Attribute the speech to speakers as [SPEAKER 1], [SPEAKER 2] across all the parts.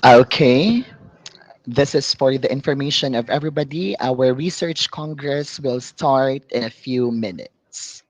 [SPEAKER 1] Okay, this is for the information of everybody. Our research congress will start in a few minutes.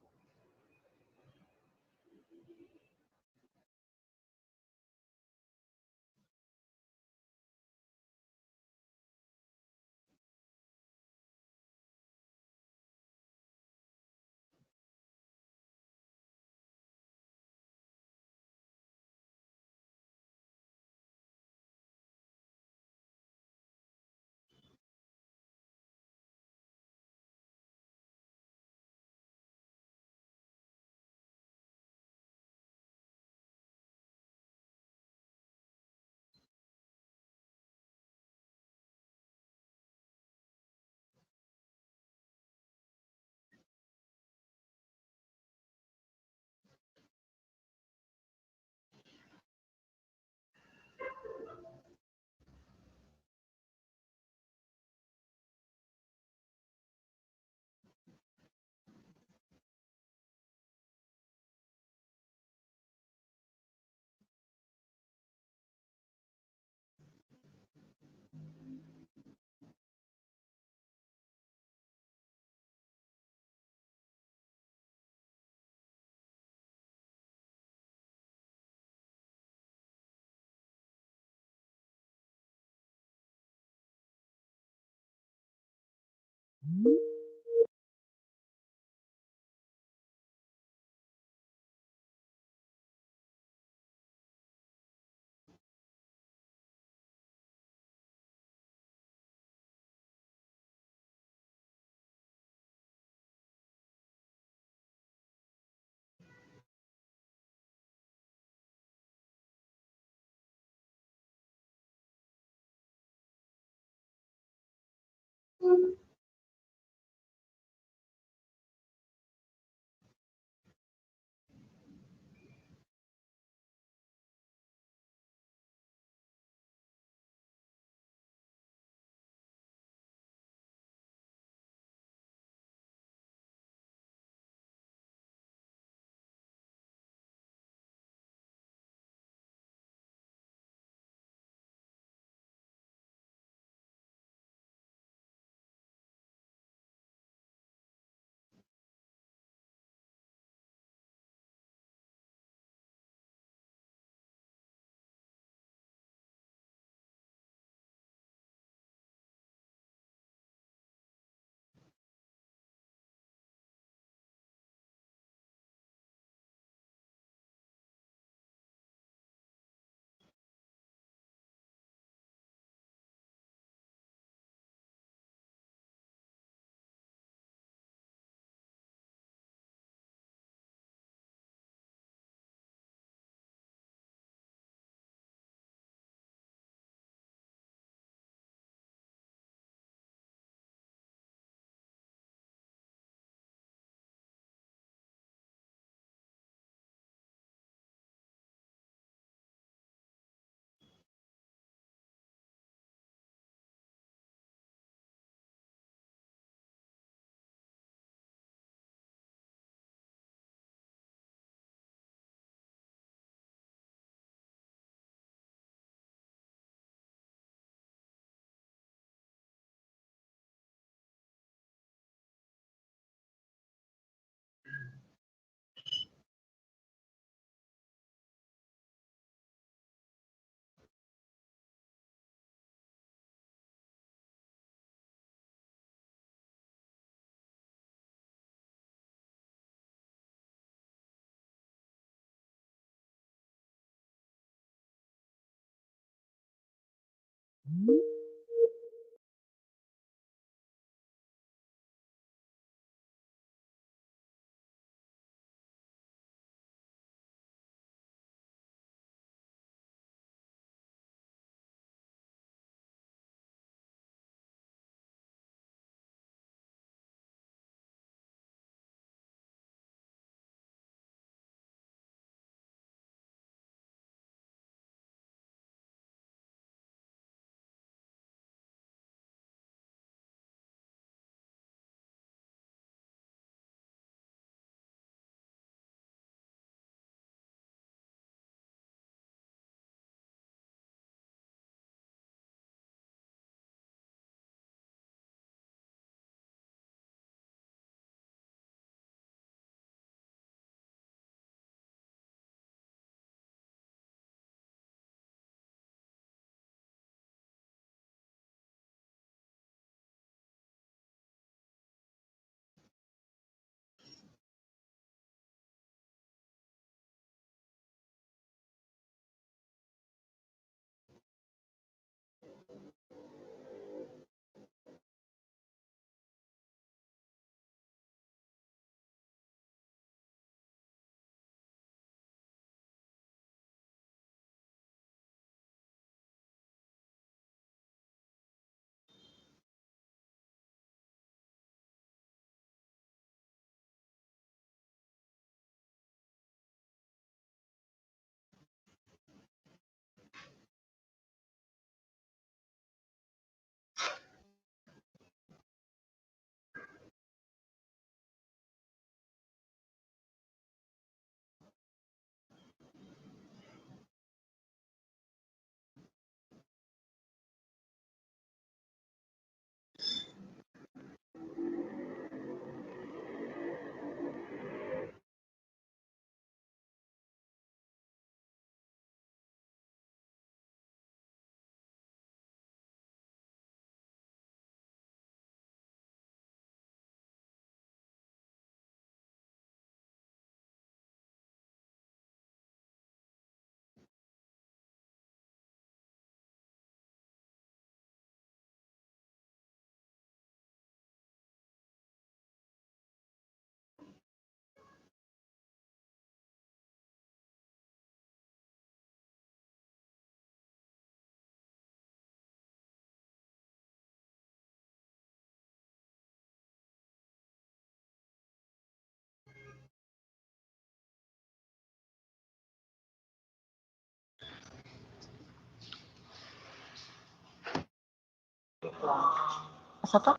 [SPEAKER 2] Asa to?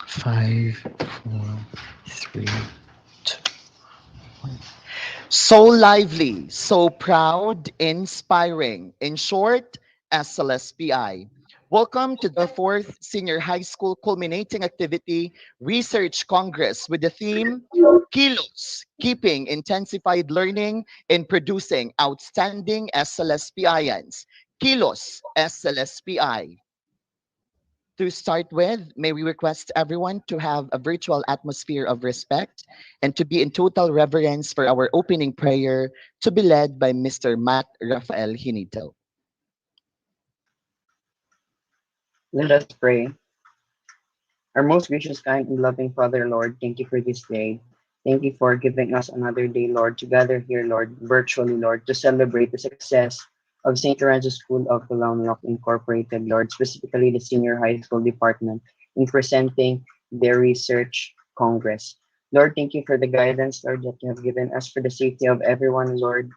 [SPEAKER 1] 5, 4, 3. So lively, so proud, inspiring. In short, SLSPI. Welcome to the fourth Senior High School Culminating Activity Research Congress with the theme Kilos, Keeping Intensified Learning in Producing Outstanding SLSPIans. Kilos, SLSPI. To start with, may we request everyone to have a virtual atmosphere of respect and to be in total reverence for our opening prayer to be led by Mr. Matt Rafael Hinito.
[SPEAKER 2] Let us pray. Our most gracious, kind, and loving Father, Lord, thank you for this day. Thank you for giving us another day, Lord, to gather here, Lord, virtually, Lord, to celebrate the success of St. Lorenzo's School of Philomenoc Incorporated, Lord, specifically the Senior High School Department, in presenting their research congress. Lord, thank you for the guidance, Lord, that you have given us for the safety of everyone, Lord,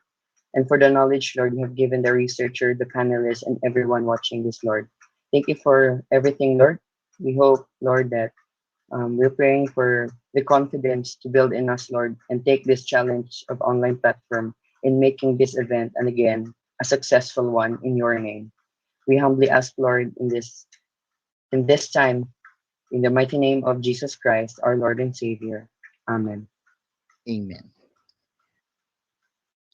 [SPEAKER 2] and for the knowledge, Lord, you have given the researcher, the panelists, and everyone watching this, Lord. Thank you for everything, Lord. We hope, Lord, that we're praying for the confidence to build in us, Lord, and take this challenge of online platform in making this event, and again, a successful one in your name. We humbly ask, Lord, in this time, in the mighty name of Jesus Christ, our Lord and Savior. Amen.
[SPEAKER 1] Amen.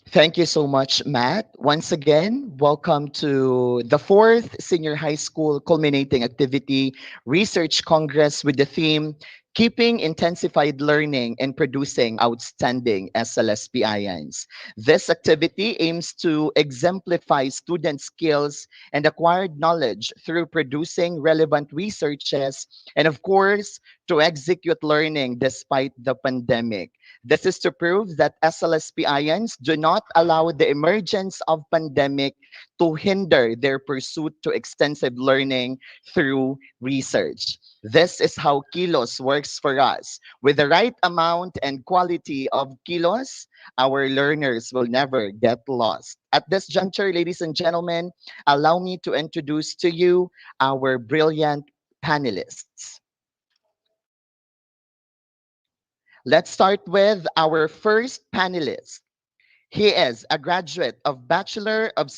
[SPEAKER 1] Thank you so much, Matt. Once again, welcome to the fourth Senior High School Culminating Activity Research Congress with the theme Keeping Intensified Learning and Producing Outstanding SLSPIans. This activity aims to exemplify student skills and acquired knowledge through producing relevant researches and, of course, to execute learning despite the pandemic. This is to prove that SLSPIans do not allow the emergence of pandemic to hinder their pursuit to extensive learning through research. This is how kilos works for us. With the right amount and quality of kilos, our learners will never get lost. At this juncture, ladies and gentlemen, allow me to introduce to you our brilliant panelists. Let's start with our first panelist. He is a graduate of Bachelor of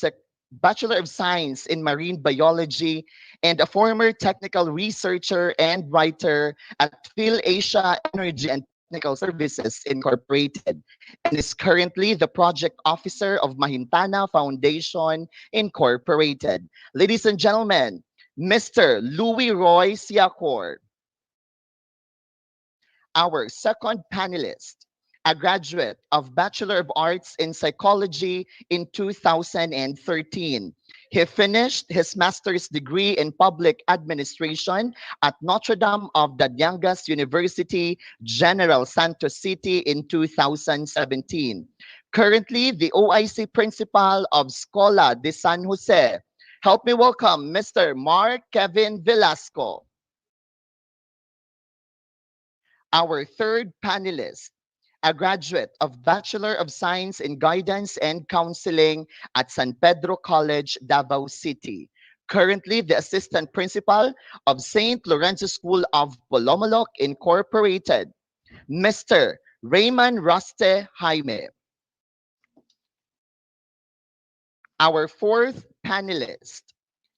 [SPEAKER 1] Science in Marine Biology and a former technical researcher and writer at PhilAsia Energy and Technical Services Incorporated, and is currently the project officer of Mahintana Foundation Incorporated. Ladies and gentlemen, Mr. Louis Roy Siacor. Our second panelist, a graduate of Bachelor of Arts in Psychology in 2013. He finished his master's degree in public administration at Notre Dame of the Llangas University, General Santos City in 2017. Currently, the OIC principal of Scola de San Jose. Help me welcome Mr. Mark Kevin Velasco. Our third panelist, a graduate of Bachelor of Science in Guidance and Counseling at San Pedro College, Davao City. Currently, the assistant principal of St. Lorenzo School of Polomoloc Incorporated, Mr. Raymond Raste Jaime. Our fourth panelist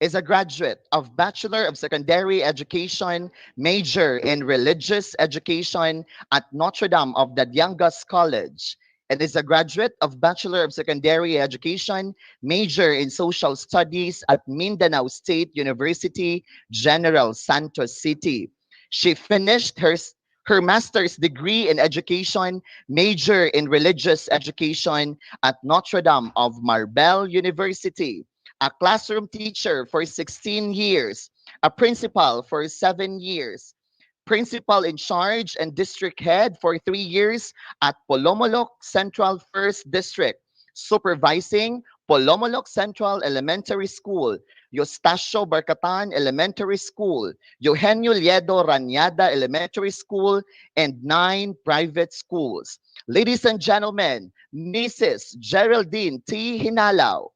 [SPEAKER 1] is a graduate of Bachelor of Secondary Education, major in Religious Education at Notre Dame of the Llangas College, and is a graduate of Bachelor of Secondary Education, major in Social Studies at Mindanao State University, General Santos City. She finished her master's degree in education, major in religious education at Notre Dame of Marbelle University, a classroom teacher for 16 years, a principal for 7 years, principal in charge and district head for 3 years at Polomoloc Central First District, supervising Polomoloc Central Elementary School, Eustacio Barcatan Elementary School, Eugenio Liedo Raniada Elementary School, and 9 private schools. Ladies and gentlemen, Mrs. Geraldine T. Hinalao,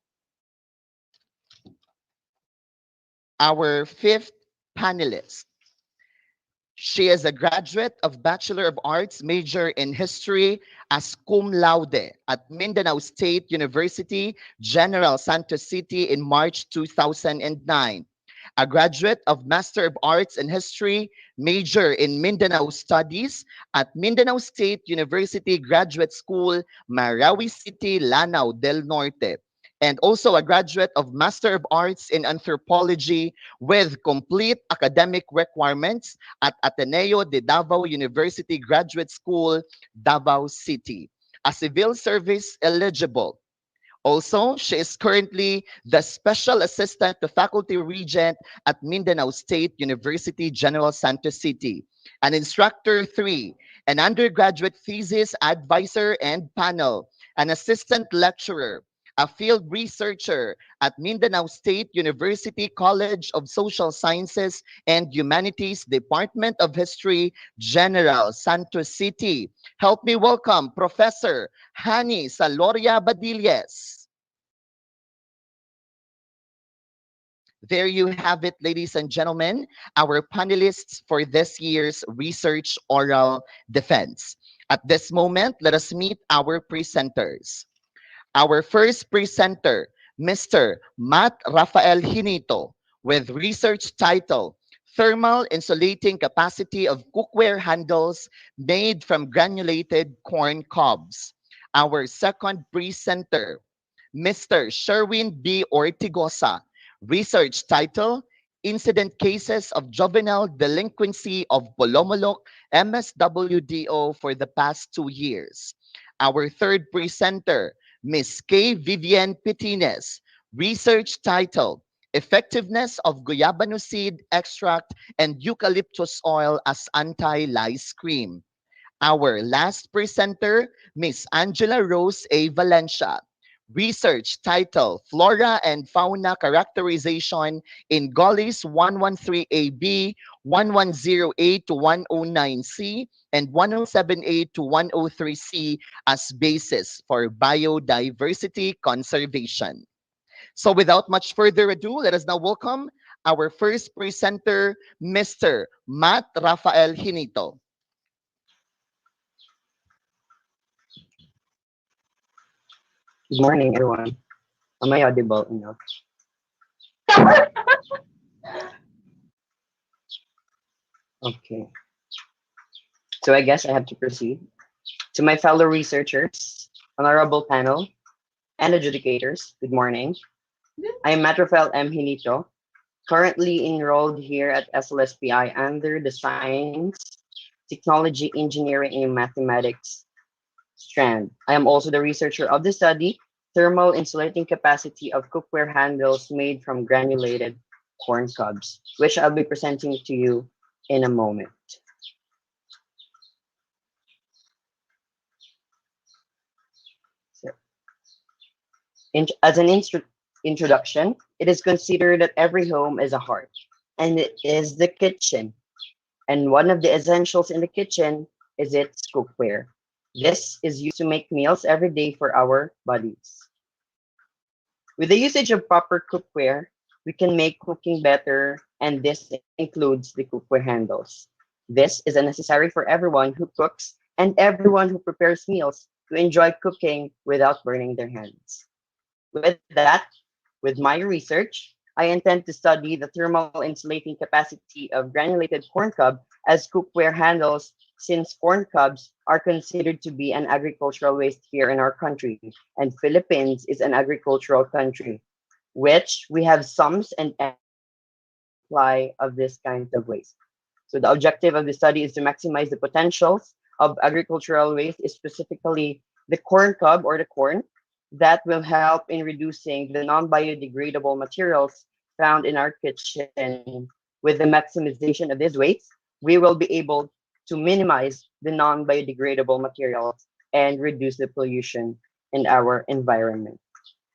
[SPEAKER 1] our fifth panelist. She is a graduate of Bachelor of Arts major in History as cum laude at Mindanao State University, General Santos City in March 2009. A graduate of Master of Arts in History, major in Mindanao Studies at Mindanao State University Graduate School, Marawi City, Lanao del Norte. And also a graduate of Master of Arts in Anthropology with complete academic requirements at Ateneo de Davao University Graduate School, Davao City. A civil service eligible. Also, she is currently the Special Assistant to Faculty Regent at Mindanao State University General Santos City, an Instructor 3, an undergraduate thesis advisor and panel, an assistant lecturer, a field researcher at Mindanao State University College of Social Sciences and Humanities Department of History, General Santos City. Help me welcome Professor Hani Saloria Badilles. There you have it, ladies and gentlemen, our panelists for this year's Research Oral Defense. At this moment, let us meet our presenters. Our first presenter, Mr. Matt Rafael Hinito, with research title Thermal Insulating Capacity of Cookware Handles Made from Granulated Corn Cobs. Our second presenter, Mr. Sherwin B. Ortigosa, research title Incident Cases of Juvenile Delinquency of Bolomolok MSWDO for the past 2 years. Our third presenter, Ms. K. Vivian Pitines, research title Effectiveness of Guayabano Seed Extract and Eucalyptus Oil as Anti-Lice Cream. Our last presenter, Miss Angela Rose A. Valencia. Research title Flora and Fauna Characterization in Gullies 113AB, 1108 to 109C, and 1078 to 103C as basis for biodiversity conservation. So without much further ado, let us now welcome our first presenter, Mr. Matt Rafael Hinito.
[SPEAKER 2] Good morning, everyone. Am I audible enough? Okay. So I guess I have to proceed. To my fellow researchers, honorable panel, and adjudicators, good morning. I am Matrofel M. Hinito, currently enrolled here at SLSPI under the Science, Technology, Engineering, and Mathematics strand. I am also the researcher of the study, Thermal Insulating Capacity of Cookware Handles Made from Granulated Corn Cobs, which I'll be presenting to you in a moment. So, as an introduction, it is considered that every home is a heart, and it is the kitchen. And one of the essentials in the kitchen is its cookware. This is used to make meals every day for our bodies. With the usage of proper cookware, we can make cooking better, and this includes the cookware handles. This is a necessary for everyone who cooks and everyone who prepares meals to enjoy cooking without burning their hands. With that, with my research, I intend to study the thermal insulating capacity of granulated corn cob as cookware handles since corn cobs are considered to be an agricultural waste here in our country, and Philippines is an agricultural country, which we have sums and supply of this kind of waste. So the objective of the study is to maximize the potentials of agricultural waste, specifically the corn cob or the corn, that will help in reducing the non-biodegradable materials found in our kitchen. With the maximization of this waste, we will be able to minimize the non-biodegradable materials and reduce the pollution in our environment.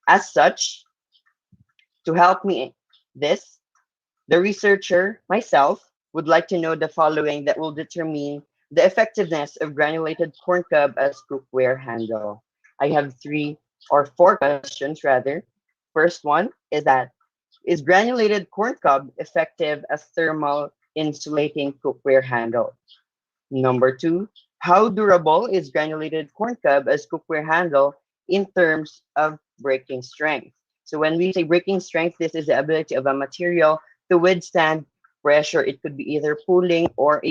[SPEAKER 2] As such, to help me this, the researcher, myself, would like to know the following that will determine the effectiveness of granulated corn cob as cookware handle. I have three or four questions rather. First one is that is granulated corn cob effective as thermal insulating cookware handle? Number two, how durable is granulated corn cob as cookware handle in terms of breaking strength? So when we say breaking strength, this is the ability of a material to withstand pressure. It could be either pulling or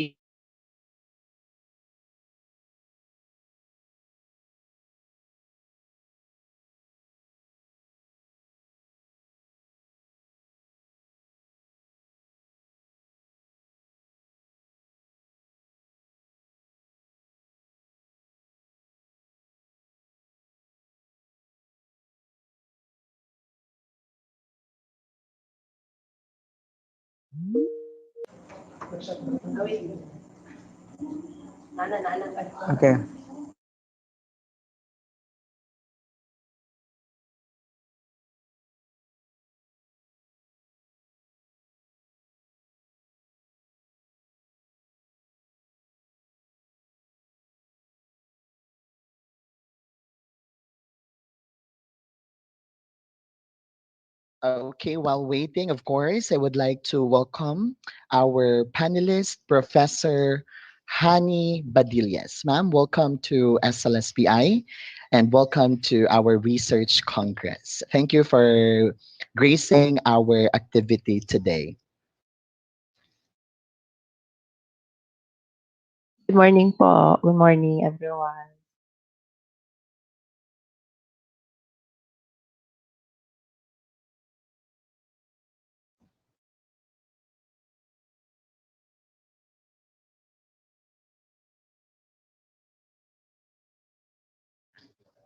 [SPEAKER 3] Okay.
[SPEAKER 1] Okay, while waiting, of course, I would like to welcome our panelist, Professor Hani Badillas. Ma'am, welcome to SLSPI and welcome to our Research Congress. Thank you for gracing our activity today.
[SPEAKER 4] Good morning po. Good morning, everyone.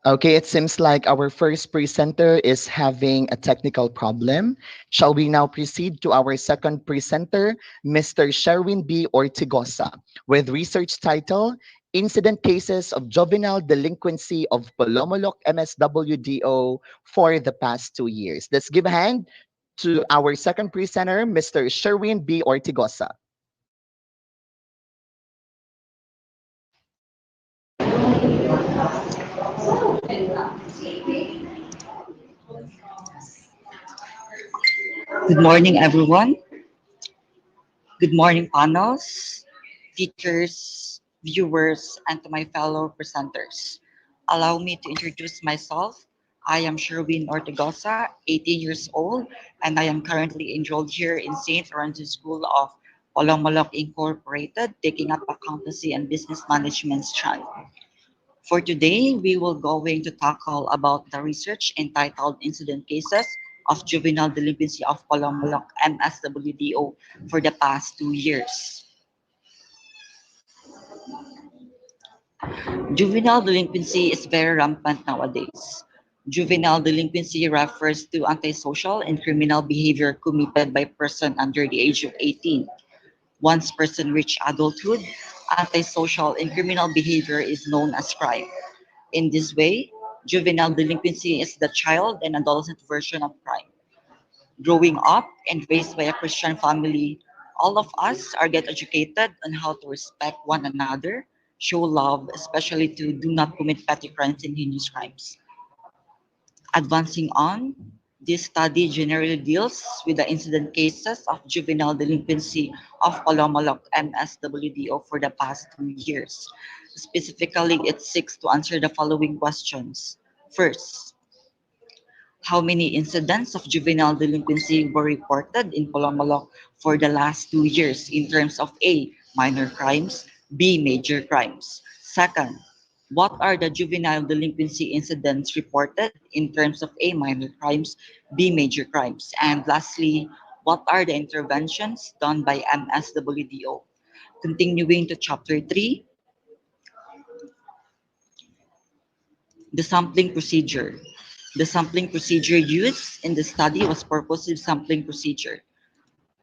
[SPEAKER 1] Okay, it seems like our first presenter is having a technical problem. Shall we now proceed to our second presenter, Mr. Sherwin B. Ortigosa, with research title Incident Cases of Juvenile Delinquency of Polomolok MSWDO for the Past 2 Years. Let's give a hand to our second presenter, Mr. Sherwin B. Ortigosa.
[SPEAKER 5] Good morning, everyone. Good morning, panels, teachers, viewers, and to my fellow presenters. Allow me to introduce myself. I am Sherwin Ortigosa, 18 years old, and I am currently enrolled here in St. Lorenzo School of Olomolok Incorporated, taking up accountancy and business management strand. For today, we will going to tackle about the research entitled Incident Cases of Juvenile Delinquency of Polomolok MSWDO for the past 2 years. Juvenile delinquency is very rampant nowadays. Juvenile delinquency refers to antisocial and criminal behavior committed by person under the age of 18. Once person reach adulthood, antisocial and criminal behavior is known as crime. In this way, juvenile delinquency is the child and adolescent version of crime. Growing up and raised by a Christian family, all of us are get educated on how to respect one another, show love, especially to do not commit petty crimes and heinous crimes. Advancing on, this study generally deals with the incident cases of juvenile delinquency of Palomalok MSWDO for the past 2 years. Specifically, it seeks to answer the following questions. First, how many incidents of juvenile delinquency were reported in Palomalok for the last 2 years in terms of A, minor crimes, B, major crimes? Second, what are the juvenile delinquency incidents reported in terms of A, minor crimes, B, major crimes? And lastly, what are the interventions done by MSWDO? Continuing to Chapter 3, the sampling procedure. The sampling procedure used in the study was purposive sampling procedure.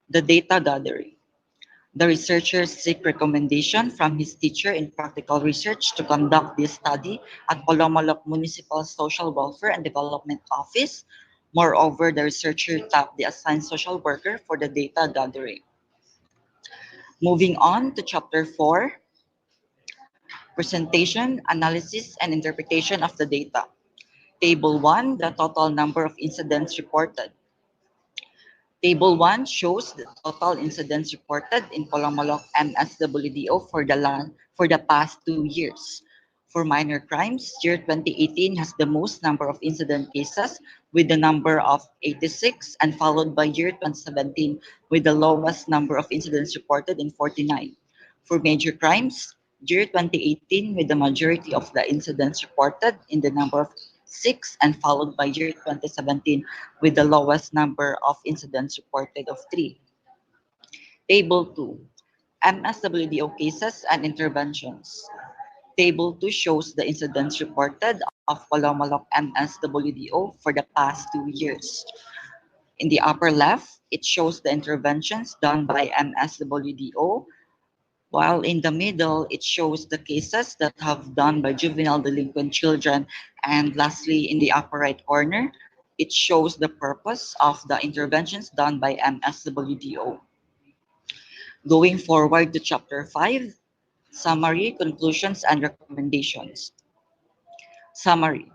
[SPEAKER 5] The data gathering. The researcher seek recommendation from his teacher in practical research to conduct this study at Palomalok Municipal Social Welfare and Development Office. Moreover, the researcher tapped the assigned social worker for the data gathering. Moving on to Chapter 4, presentation, analysis, and interpretation of the data. Table 1, the total number of incidents reported. Table 1 shows the total incidents reported in Palomalok MSWDO for the past 2 years. For minor crimes, year 2018 has the most number of incident cases with the number of 86 and followed by year 2017 with the lowest number of incidents reported in 49. For major crimes, year 2018 with the majority of the incidents reported in the number of 6 and followed by year 2017 with the lowest number of incidents reported of 3. Table 2, MSWDO cases and interventions. Table 2 shows the incidents reported of Palomalok MSWDO for the past 2 years. In the upper left, it shows the interventions done by MSWDO, while in the middle, it shows the cases that have done by juvenile delinquent children. And lastly, in the upper right corner, it shows the purpose of the interventions done by MSWDO. Going forward to chapter 5, summary, conclusions, and recommendations. Summary.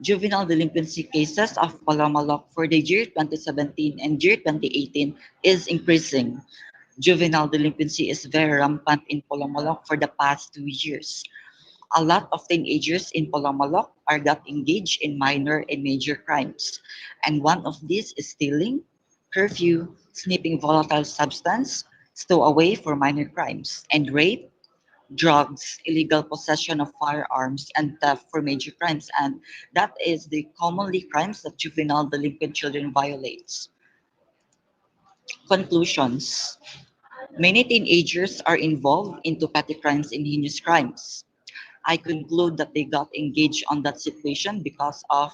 [SPEAKER 5] Juvenile delinquency cases of Palamalok for the year 2017 and year 2018 is increasing. Juvenile delinquency is very rampant in Palamalok for the past 2 years. A lot of teenagers in Palamalok are got engaged in minor and major crimes. And one of these is stealing, curfew, sniffing volatile substance, stowaway for minor crimes, and rape, drugs, illegal possession of firearms, and theft for major crimes. And that is the commonly crimes that juvenile delinquent children violates. Conclusions. Many teenagers are involved into petty crimes and heinous crimes. I conclude that they got engaged on that situation because of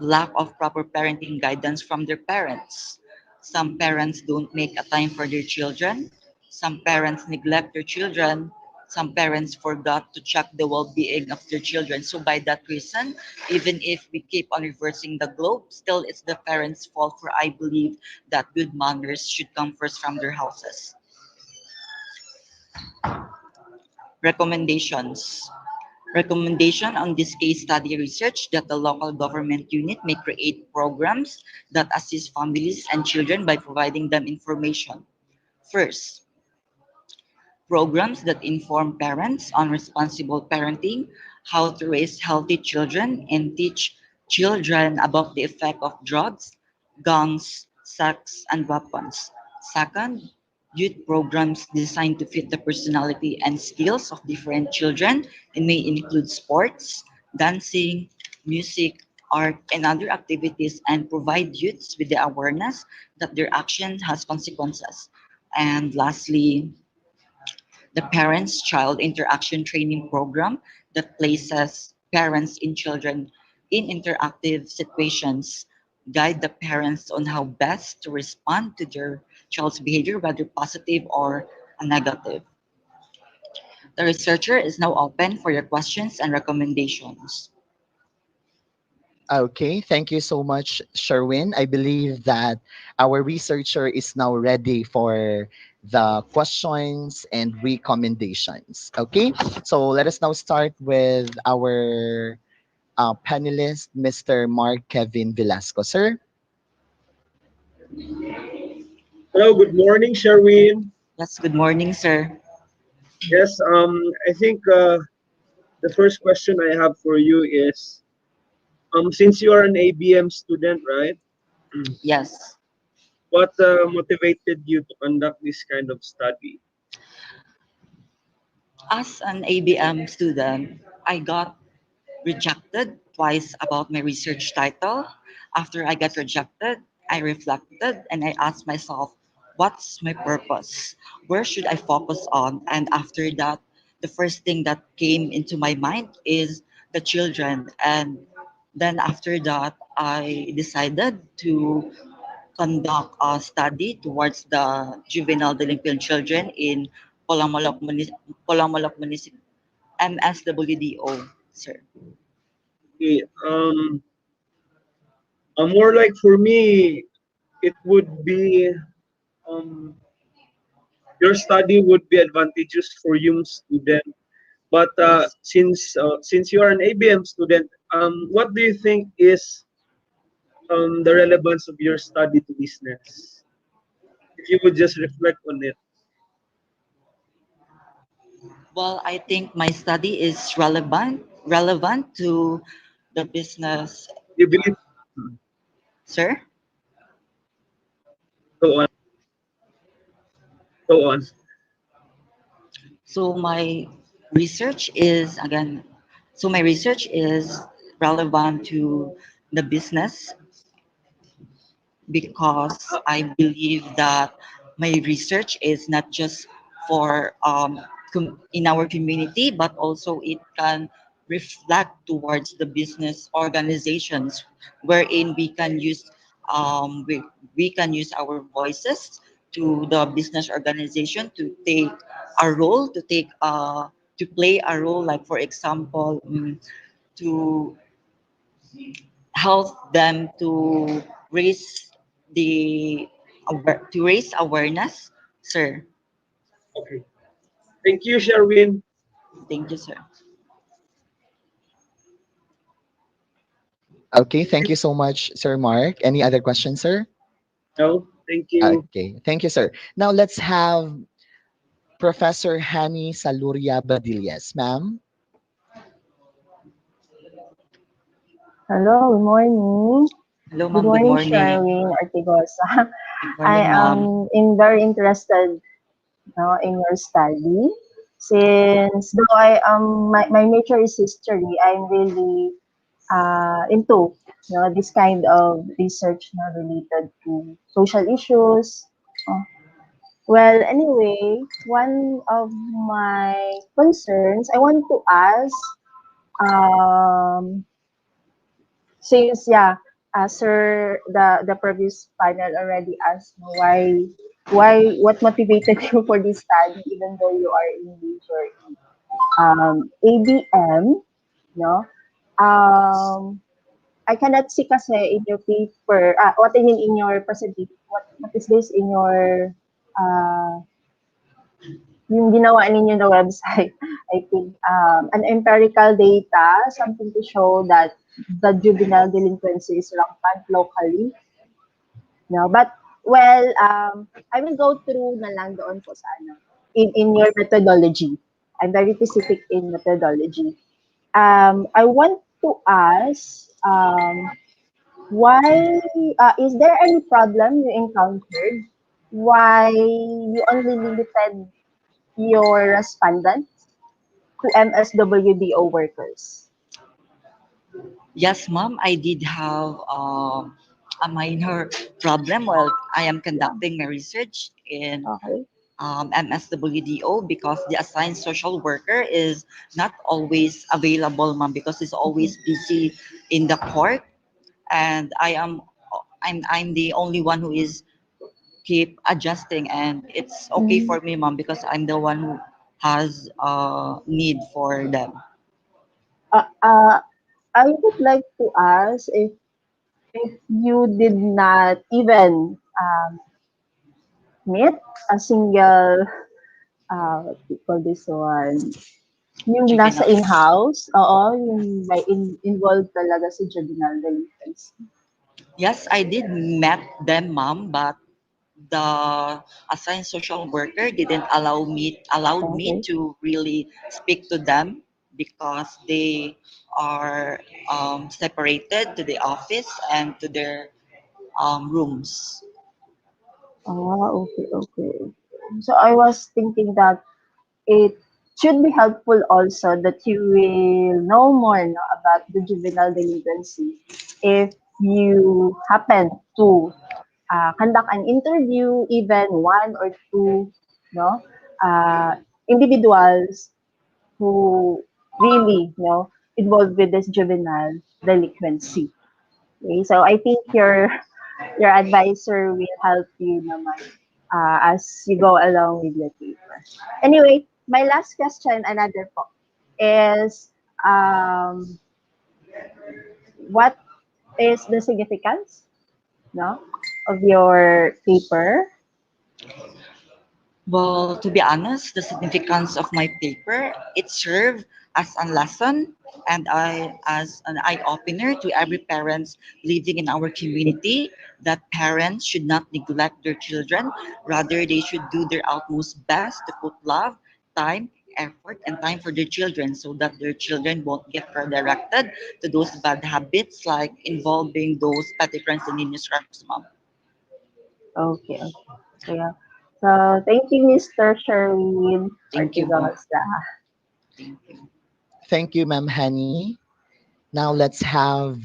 [SPEAKER 5] lack of proper parenting guidance from their parents. Some parents don't make a time for their children. Some parents neglect their children. Some parents forgot to check the well-being of their children. So by that reason, even if we keep on reversing the globe, still it's the parents' fault, for I believe that good manners should come first from their houses. Recommendations. Recommendation on this case study research that the local government unit may create programs that assist families and children by providing them information. First, programs that inform parents on responsible parenting, how to raise healthy children, and teach children about the effect of drugs, gangs, sex, and weapons. Second, youth programs designed to fit the personality and skills of different children and may include sports, dancing, music, art, and other activities, and provide youths with the awareness that their action has consequences. And lastly, the Parents Child Interaction Training Program that places parents in children in interactive situations, guide the parents on how best to respond to their child's behavior, whether positive or a negative. The researcher is now open for your questions and recommendations.
[SPEAKER 1] Okay, thank you so much, Sherwin. I believe that our researcher is now ready for the questions and recommendations. Okay, so let us now start with our panelist, Mr. Mark Kevin Velasco. Sir,
[SPEAKER 3] Hello, good morning, Sherwin.
[SPEAKER 5] Yes, good morning, sir.
[SPEAKER 3] Yes, I think the first question I have for you is, since you are an ABM student, right?
[SPEAKER 5] Yes.
[SPEAKER 3] What motivated you to conduct this kind of study?
[SPEAKER 5] As an ABM student, I got rejected twice about my research title. After I got rejected, I reflected and I asked myself, what's my purpose? Where should I focus on? And after that, the first thing that came into my mind is the children. And then after that, I decided to conduct a study towards the juvenile delinquent children in Polamalok Municipal MSWDO, sir.
[SPEAKER 3] Okay, more like for me, it would be um, your study would be advantageous for young student. But since you are an ABM student, what do you think is the relevance of your study to business? If you would just reflect on it.
[SPEAKER 5] Well, I think my study is relevant to the business,
[SPEAKER 3] You believe?
[SPEAKER 5] sir.
[SPEAKER 3] Go on, go on.
[SPEAKER 5] So my research is again, so my research is relevant to the business because I believe that my research is not just for in our community, but also it can reflect towards the business organizations wherein we can use we can use our voices to the business organization to take a role, to play a role, like for example, to help them to raise to raise awareness, sir.
[SPEAKER 3] Okay. Thank you, Sherwin.
[SPEAKER 5] Thank you, sir.
[SPEAKER 1] Okay, thank you so much, Sir Mark. Any other questions, sir?
[SPEAKER 3] No, thank you.
[SPEAKER 1] Okay, thank you, sir. Now let's have Professor Hani Saluria Badillas. Ma'am?
[SPEAKER 4] Hello, good morning.
[SPEAKER 5] Hello,
[SPEAKER 4] Good
[SPEAKER 5] ma'am. Good
[SPEAKER 4] morning,
[SPEAKER 5] morning.
[SPEAKER 4] Sherwin Artigosa.
[SPEAKER 5] Good
[SPEAKER 4] I
[SPEAKER 5] morning, ma'am.
[SPEAKER 4] am very interested in your study. Since though my major is history, I'm really into this kind of research related to social issues. Uh, well, anyway, one of my concerns I want to ask, um, since sir, the previous panel already asked me why what motivated you for this study even though you are in major ABM, no? Um, I cannot see kasi in your paper, what I mean in your presentation, what is this in your, uh, yung ginawa ninyo na website, I think, an empirical data, something to show that the juvenile delinquency is rampant locally. No, but well, I will go through na lang doon po sa in your methodology. I'm very specific in methodology. I want to ask, why is there any problem you encountered? Why you only limited your respondents to MSWDO workers?
[SPEAKER 5] Yes, ma'am. I did have a minor problem while I am
[SPEAKER 4] Yeah.
[SPEAKER 5] conducting my research in
[SPEAKER 4] Okay.
[SPEAKER 5] MSWDO, because the assigned social worker is not always available, ma'am, because he's
[SPEAKER 4] Mhm.
[SPEAKER 5] always busy in the court, and I'm the only one who is keep adjusting, and it's okay
[SPEAKER 4] Mm.
[SPEAKER 5] for me, ma'am, because I'm the one who has need for them.
[SPEAKER 4] Uh, uh, I would like to ask if you did not even meet a single, what do you call this one, yung nasa
[SPEAKER 5] Juvenile.
[SPEAKER 4] in-house, oo, yung may involved talaga sa juvenile delinquency.
[SPEAKER 5] Yes, I did met them, ma'am, but the assigned social worker didn't allowed me
[SPEAKER 4] Okay.
[SPEAKER 5] to really speak to them because they are separated to the office and to their rooms.
[SPEAKER 4] Okay, okay. So I was thinking that it should be helpful also that you will know more about the juvenile delinquency if you happen to conduct an interview, even one or two, no, uh, individuals who really, involved with this juvenile delinquency. Okay, so I think your advisor will help you naman as you go along with your paper. Anyway, my last question, another po, is what is the significance, no, of your paper?
[SPEAKER 5] Well, to be honest, the significance of my paper, it served as a lesson and as an eye opener to every parents living in our community, that parents should not neglect their children. Rather, they should do their utmost best to put love, time, effort, and time for their children so that their children won't get redirected to those bad habits like involving those petty crimes and heinous crimes, ma'am.
[SPEAKER 4] Okay, okay. So, yeah. So, thank you, Mr. Sherwin
[SPEAKER 5] Thank you, ma'am.
[SPEAKER 4] Ortigosa.
[SPEAKER 5] Thank you.
[SPEAKER 1] Thank you, Ma'am Hani. Now let's have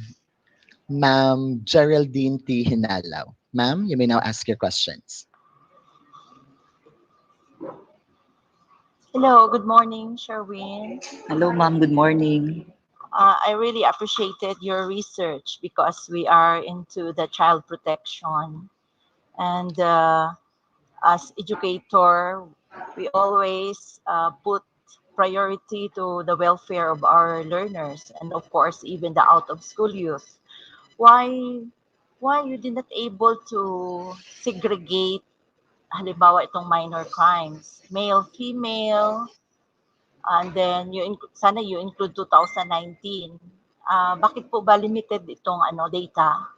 [SPEAKER 1] Ma'am Geraldine T. Hinalaw. Ma'am, you may now ask your questions.
[SPEAKER 6] Hello, good morning, Sherwin.
[SPEAKER 5] Hello, ma'am. Good morning.
[SPEAKER 6] I really appreciated your research because we are into the child protection. And as educator, we always put priority to the welfare of our learners and of course even the out of school youth. Why you did not able to segregate halimbawa itong minor crimes, male, female, and then sana you include 2019. Bakit po ba limited itong data?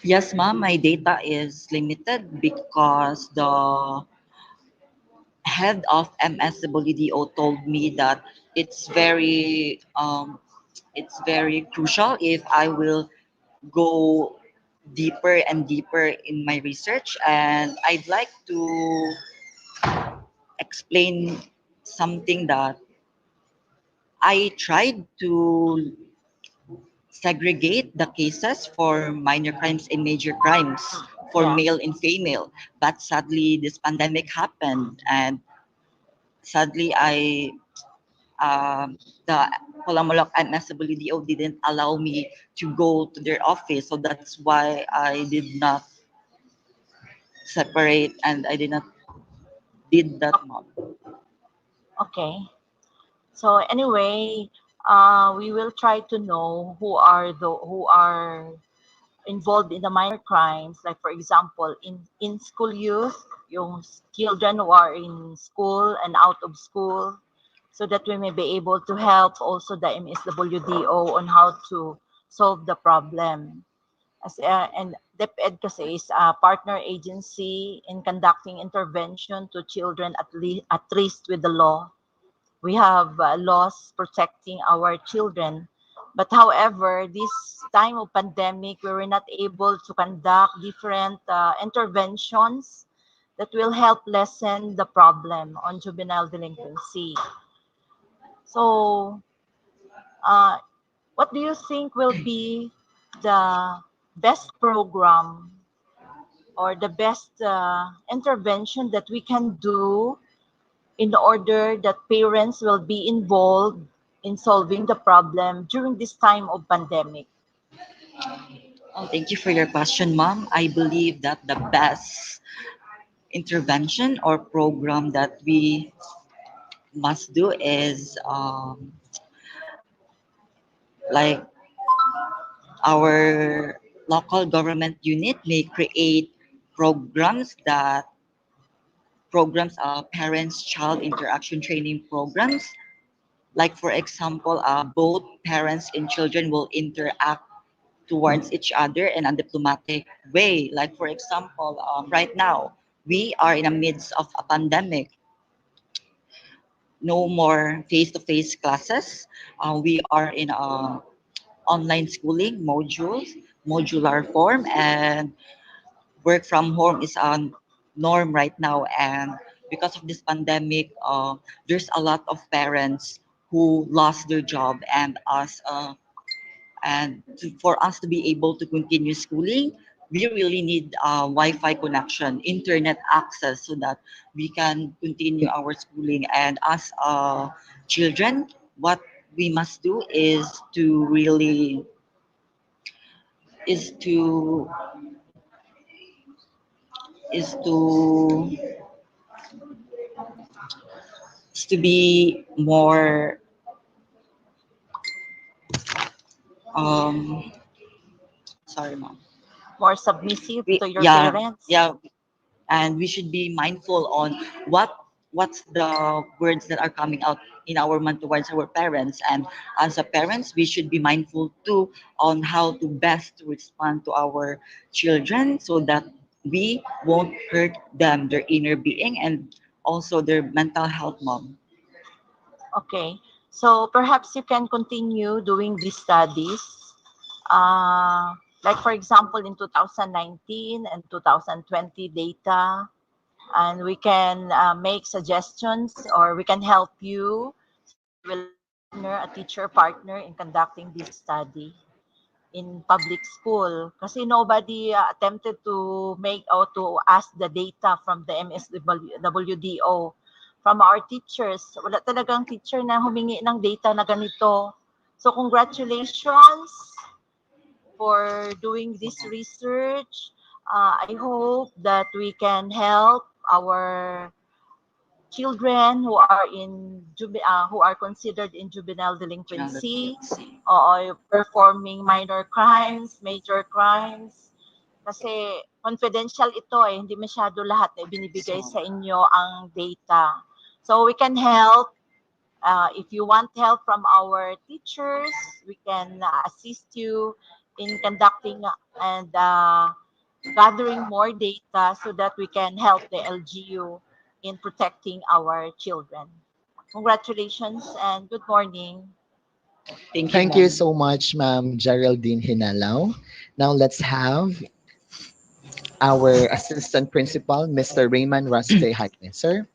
[SPEAKER 5] Yes, ma'am, my data is limited because the head of MSWDO told me that it's very it's very crucial if I will go deeper and deeper in my research, and I'd like to explain something that I tried to segregate the cases for minor crimes and major crimes for
[SPEAKER 6] Yeah.
[SPEAKER 5] male and female, but sadly this pandemic happened, and sadly I the Pulamulok and SWDO didn't allow me to go to their office, so that's why I did not separate and I did not did that mob.
[SPEAKER 6] Okay. So anyway, we will try to know who are involved in the minor crimes. Like for example, in school youth, yung children who are in school and out of school, so that we may be able to help also the MSWDO on how to solve the problem. And DepEd kasi is a partner agency in conducting intervention to children at risk with the law. We have laws protecting our children. But however, this time of pandemic, we were not able to conduct different interventions that will help lessen the problem on juvenile delinquency. So, uh, what do you think will be the best program or the best intervention that we can do in order that parents will be involved in solving the problem during this time of pandemic?
[SPEAKER 5] Oh, thank you for your question, ma'am. I believe that the best intervention or program that we must do is like our local government unit may create programs that programs parents child interaction training programs, like for example both parents and children will interact towards each other in a diplomatic way. Like for example, right now we are in the midst of a pandemic, no more face-to-face classes. We are in a online schooling modular form, and work from home is a norm right now. And because of this pandemic, there's a lot of parents who lost their job, and for us to be able to continue schooling, we really need Wi-Fi connection, internet access, so that we can continue our schooling. And as children, what we must do is to is to is to be more um sorry mom
[SPEAKER 6] More submissive
[SPEAKER 5] we,
[SPEAKER 6] to your
[SPEAKER 5] yeah
[SPEAKER 6] parents?
[SPEAKER 5] yeah and we should be mindful on what's the words that are coming out in our mind towards our parents. And as a parents, we should be mindful too on how to best respond to our children, so that we won't hurt them, their inner being, and also their mental health, mom.
[SPEAKER 6] Okay. So perhaps you can continue doing these studies. Like for example, in 2019 and 2020 data, and we can make suggestions or we can help you so that you will have a partner, a teacher partner in conducting this study in public school. Kasi nobody attempted to make or to ask the data from the MSWDO. from our teachers. Wala talagang teacher na humingi ng data na ganito. So congratulations for doing this research. I hope that we can help our children who are considered in juvenile delinquency or performing minor crimes, major crimes. Kasi confidential ito eh, hindi masyado lahat na ibinibigay sa inyo ang data. So we can help. If you want help from our teachers, we can assist you in conducting and gathering more data so that we can help the LGU in protecting our children. Congratulations and good morning.
[SPEAKER 5] Thank you,
[SPEAKER 1] Thank you
[SPEAKER 5] ma'am.
[SPEAKER 1] so much, Ma'am Geraldine Hinalaw. Now let's have our Assistant Principal, Mr. Raymond Raste Hackney. Sir?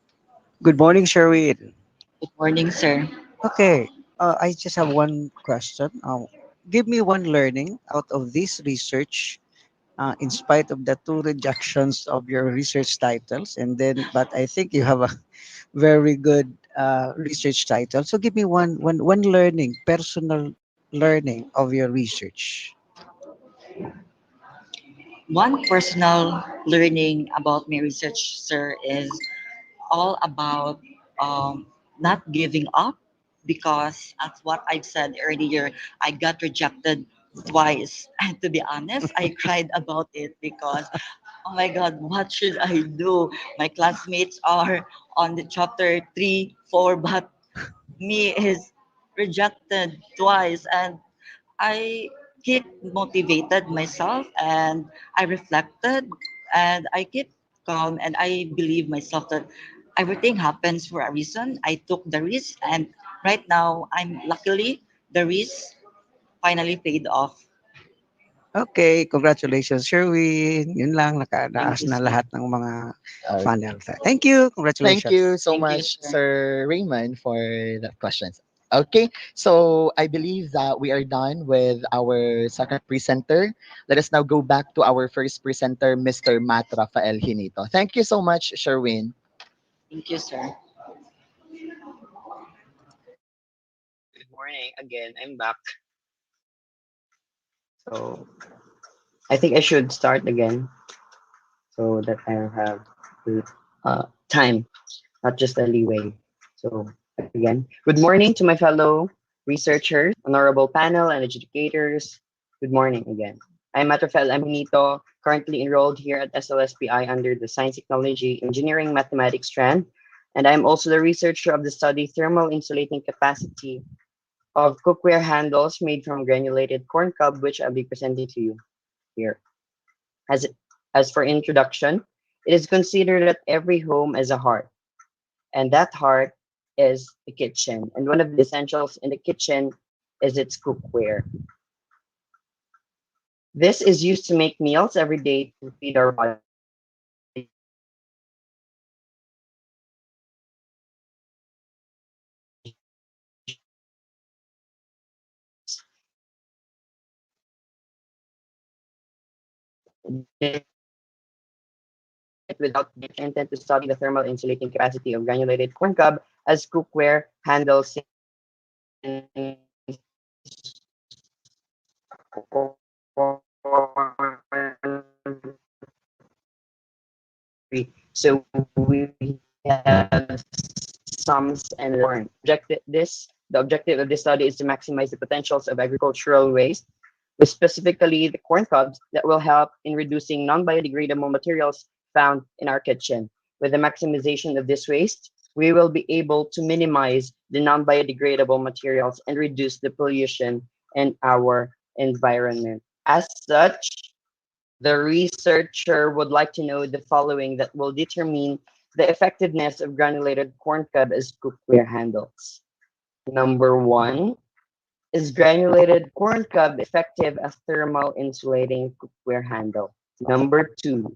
[SPEAKER 7] Good morning, Sherwin.
[SPEAKER 5] Good morning, sir.
[SPEAKER 7] Okay, I just have one question. Give me one learning out of this research, in spite of the two rejections of your research titles, and then, but I think you have a very good research title. So give me one learning, personal learning of your research.
[SPEAKER 5] One personal learning about my research, sir, is all about not giving up because as what I've said earlier, I got rejected twice. And to be honest, I cried about it because, oh my God, what should I do? My classmates are on the chapter 3, 4, but me is rejected twice. And I keep motivated myself and I reflected and I keep calm and I believe myself that everything happens for a reason. I took the risk and right now I'm luckily the risk finally paid off.
[SPEAKER 7] Okay, congratulations, Sherwin. Yun lang,
[SPEAKER 5] Thank
[SPEAKER 7] nakadaas
[SPEAKER 5] you,
[SPEAKER 7] na
[SPEAKER 5] sir.
[SPEAKER 7] lahat ng mga
[SPEAKER 1] Uh,
[SPEAKER 7] funnel. Thank you,
[SPEAKER 1] Thank you
[SPEAKER 7] congratulations.
[SPEAKER 1] so
[SPEAKER 5] Thank you,
[SPEAKER 1] much,
[SPEAKER 5] sir.
[SPEAKER 1] Sir Raymond, for the questions. Okay, so I believe that we are done with our second presenter. Let us now go back to our first presenter, Mr. Matt Rafael Hinito. Thank you so much, Sherwin.
[SPEAKER 5] Thank you, sir.
[SPEAKER 2] Good morning again. I'm back. So I think I should start again so that I have time, not just a leeway. So again, good morning to my fellow researchers, honorable panel, and educators. Good morning again. I'm Matrafel Aminito, currently enrolled here at SLSPI under the Science, Technology, Engineering, Mathematics strand, and I'm also the researcher of the study Thermal Insulating Capacity of cookware handles made from granulated corn cob, which I'll be presenting to you here. As, as for introduction, it is considered that every home has a heart, and that heart is the kitchen. And one of the essentials in the kitchen is its cookware. This is used to make meals every day to feed our bodies. Without the intent to study the thermal insulating capacity of granulated corn cob as cookware handles so we have sums and learn. The objective of this study is to maximize the potentials of agricultural waste, with specifically the corn cobs that will help in reducing non-biodegradable materials found in our kitchen. With the maximization of this waste, we will be able to minimize the non-biodegradable materials and reduce the pollution in our environment. As such, the researcher would like to know the following that will determine the effectiveness of granulated corn cob as cookware handles. Number one, is granulated corn cob effective as thermal insulating cookware handle? Number two,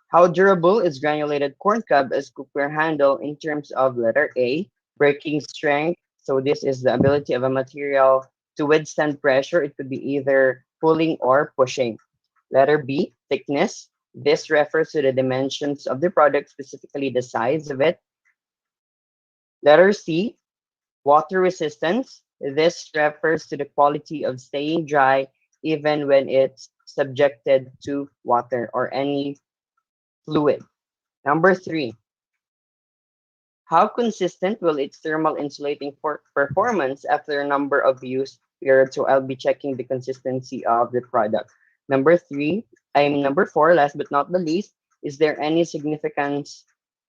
[SPEAKER 2] how durable is granulated corn cob as cookware handle in terms of letter A, breaking strength? So this is the ability of a material to withstand pressure. It could be either pulling or pushing. Letter B, thickness. This refers to the dimensions of the product, specifically the size of it. Letter C, water resistance. This refers to the quality of staying dry even when it's subjected to water or any fluid. Number three, how consistent will its thermal insulating performance after a number of use periods? So I'll be checking the consistency of the product. Number three, number four, last but not the least, is there any significance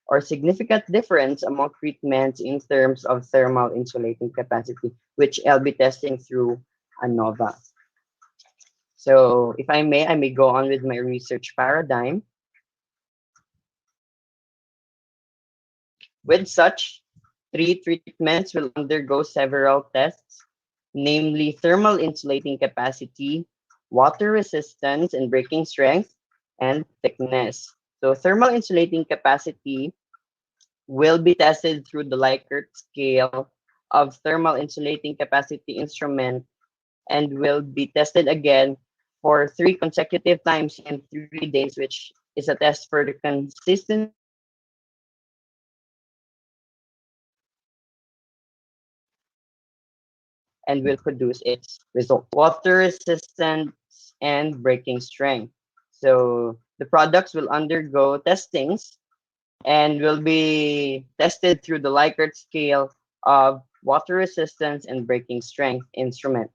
[SPEAKER 2] or significant difference among treatments in terms of thermal insulating capacity, which I'll be testing through ANOVA. So if I may go on with my research paradigm. With such, three treatments will undergo several tests, namely thermal insulating capacity, water resistance and breaking strength, and thickness. So thermal insulating capacity will be tested through the Likert scale of thermal insulating capacity instrument and will be tested again for 3 consecutive times in 3 days, which is a test for the consistency of the product and will produce its result. Water resistance and breaking strength. So the products will undergo testings and will be tested through the Likert scale of water resistance and breaking strength instrument,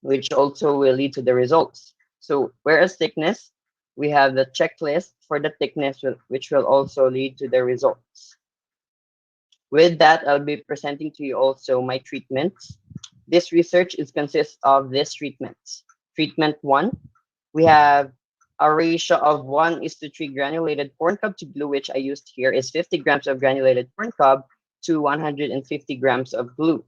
[SPEAKER 2] which also will lead to the results. So whereas thickness, we have the checklist for the thickness, which will also lead to the results. With that, I'll be presenting to you also my treatments. This research is consists of these treatments. Treatment one, we have a ratio of 1:3 granulated corn cob to glue, which I used here is 50 grams of granulated corn cob to 150 grams of glue.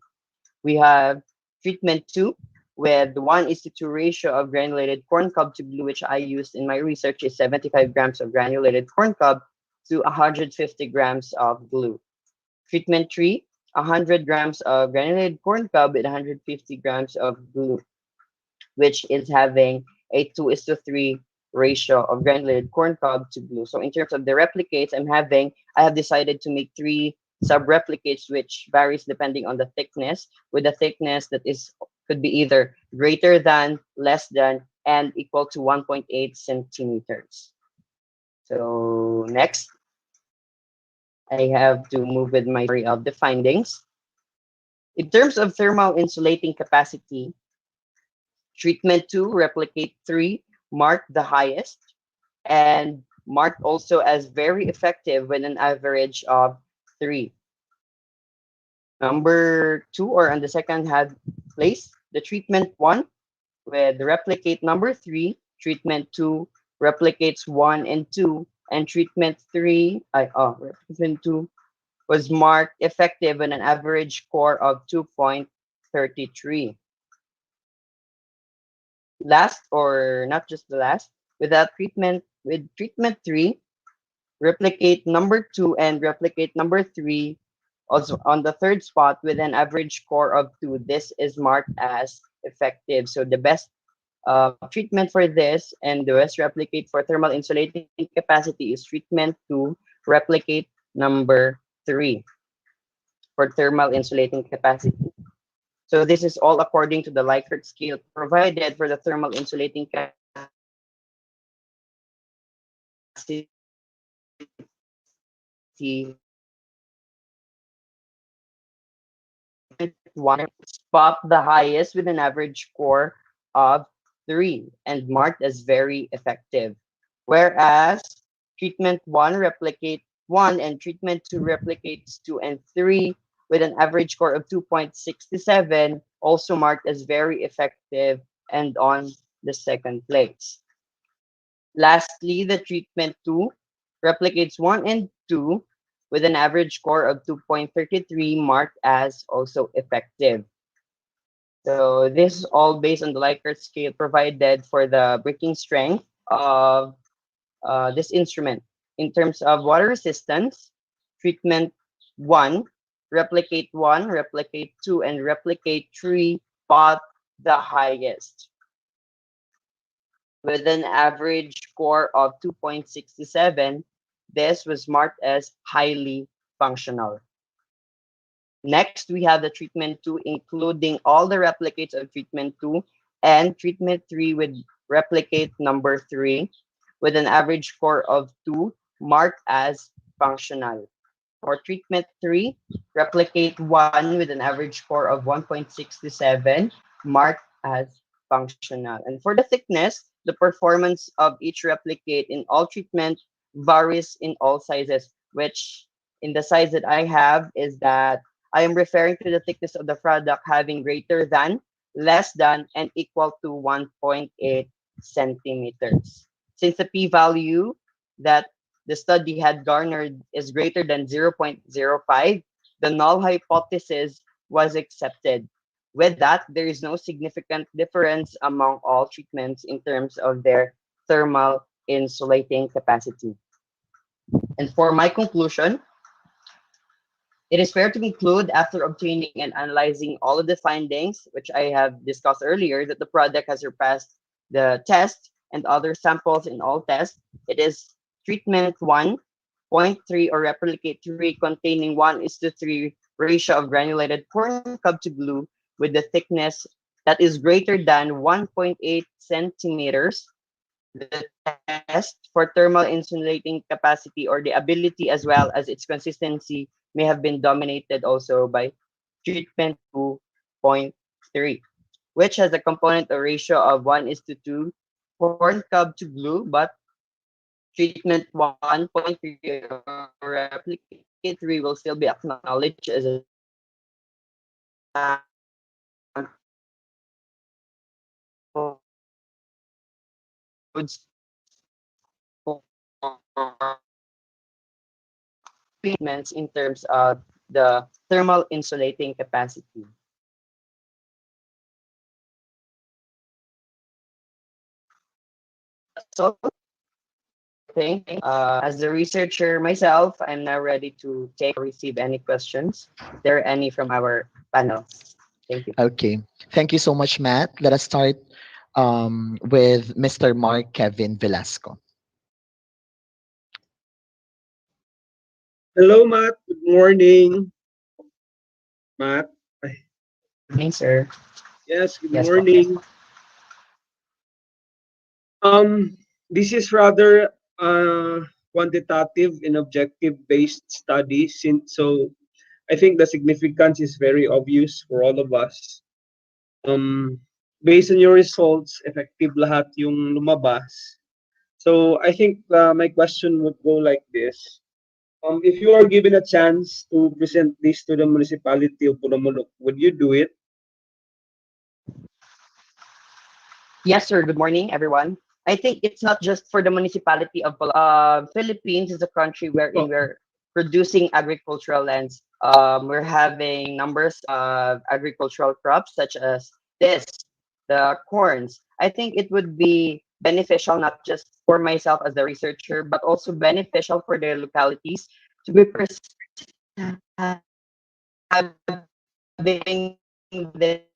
[SPEAKER 2] We have treatment two with 1:2 ratio of granulated corn cob to glue, which I used in my research is 75 grams of granulated corn cob to 150 grams of glue. Treatment three, 100 grams of granulated corn cob with 150 grams of glue, which is having a 2:3 ratio of granulated corn cob to glue. So in terms of the replicates, I have decided to make three sub-replicates, which varies depending on the thickness, with a thickness that is could be either greater than, less than, and equal to 1.8 centimeters. So next, I have to move with my summary of the findings. In terms of thermal insulating capacity, treatment 2, replicate 3, marked the highest and marked also as very effective with an average of 3. Number 2, or on the second hand place, the treatment 1 with replicate number 3, treatment 2 replicates 1 and 2, and treatment 2 was marked effective with an average score of 2.33. Last, or not just the last, with treatment 3, replicate number 2 and replicate number 3 also on the third spot with an average score of 2. This is marked as effective. So the best treatment for this and the best replicate for thermal insulating capacity is treatment 2, replicate number 3 for thermal insulating capacity. So this is all according to the Likert scale provided for the thermal insulating capacity one spot the highest with an average score of 3 and marked as very effective. Whereas treatment 1 replicate 1 and treatment 2 replicates 2 and 3 with an average score of 2.67, also marked as very effective and on the second place. Lastly, the treatment 2 replicates 1 and 2 with an average score of 2.33, marked as also effective. So this is all based on the Likert scale provided for the breaking strength of this instrument. In terms of water resistance, treatment 1, replicate 2, and replicate 3 bought the highest with an average score of 2.67. This was marked as highly functional. Next, we have the treatment 2, including all the replicates of treatment 2 and treatment 3 with replicate number 3 with an average score of 2 marked as functional. For treatment 3, replicate 1 with an average score of 1.67 marked as functional. And for the thickness, the performance of each replicate in all treatment varies in all sizes, which in the size that I have is that I am referring to the thickness of the product having greater than, less than, and equal to 1.8 centimeters. Since the p-value that the study had garnered is greater than 0.05, the null hypothesis was accepted. With that, there is no significant difference among all treatments in terms of their thermal insulating capacity. And for my conclusion, it is fair to conclude after obtaining and analyzing all of the findings, which I have discussed earlier, that the product has surpassed the test and other samples in all tests. It is treatment 1.3 or replicate 3 containing 1:3 ratio of granulated corn cob to glue with the thickness that is greater than 1.8 centimeters. The test for thermal insulating capacity or the ability as well as its consistency may have been dominated also by treatment 2.3, which has a component or ratio of 1:2 corn cob to glue, but treatment 1.3 or replicate 3 will still be acknowledged as a goods for treatments in terms of the thermal insulating capacity. So I think as the researcher myself, I'm now ready to take or receive any questions. If there are any from our panel. Thank you.
[SPEAKER 1] Okay. Thank you so much, Matt. Let us start with Mr. Mark Kevin Velasco.
[SPEAKER 3] Hello, Matt. Good morning, Matt. Ay,
[SPEAKER 2] Good evening, sir.
[SPEAKER 3] yes, good
[SPEAKER 2] Yes, po.
[SPEAKER 3] morning. This is rather quantitative and objective based study. So I think the significance is very obvious for all of us. Um, Based on your results, effective lahat yung lumabas. So I think my question would go like this. If you are given a chance to present this to the municipality of Pulamulok, would you do it?
[SPEAKER 2] Yes, sir. Good morning, everyone. I think it's not just for the municipality of Philippines is a country wherein
[SPEAKER 3] Oh,
[SPEAKER 2] we're producing agricultural lands. We're having numbers of agricultural crops such as this, the corns. I think it would be beneficial not just for myself as a researcher, but also beneficial for the localities to be having this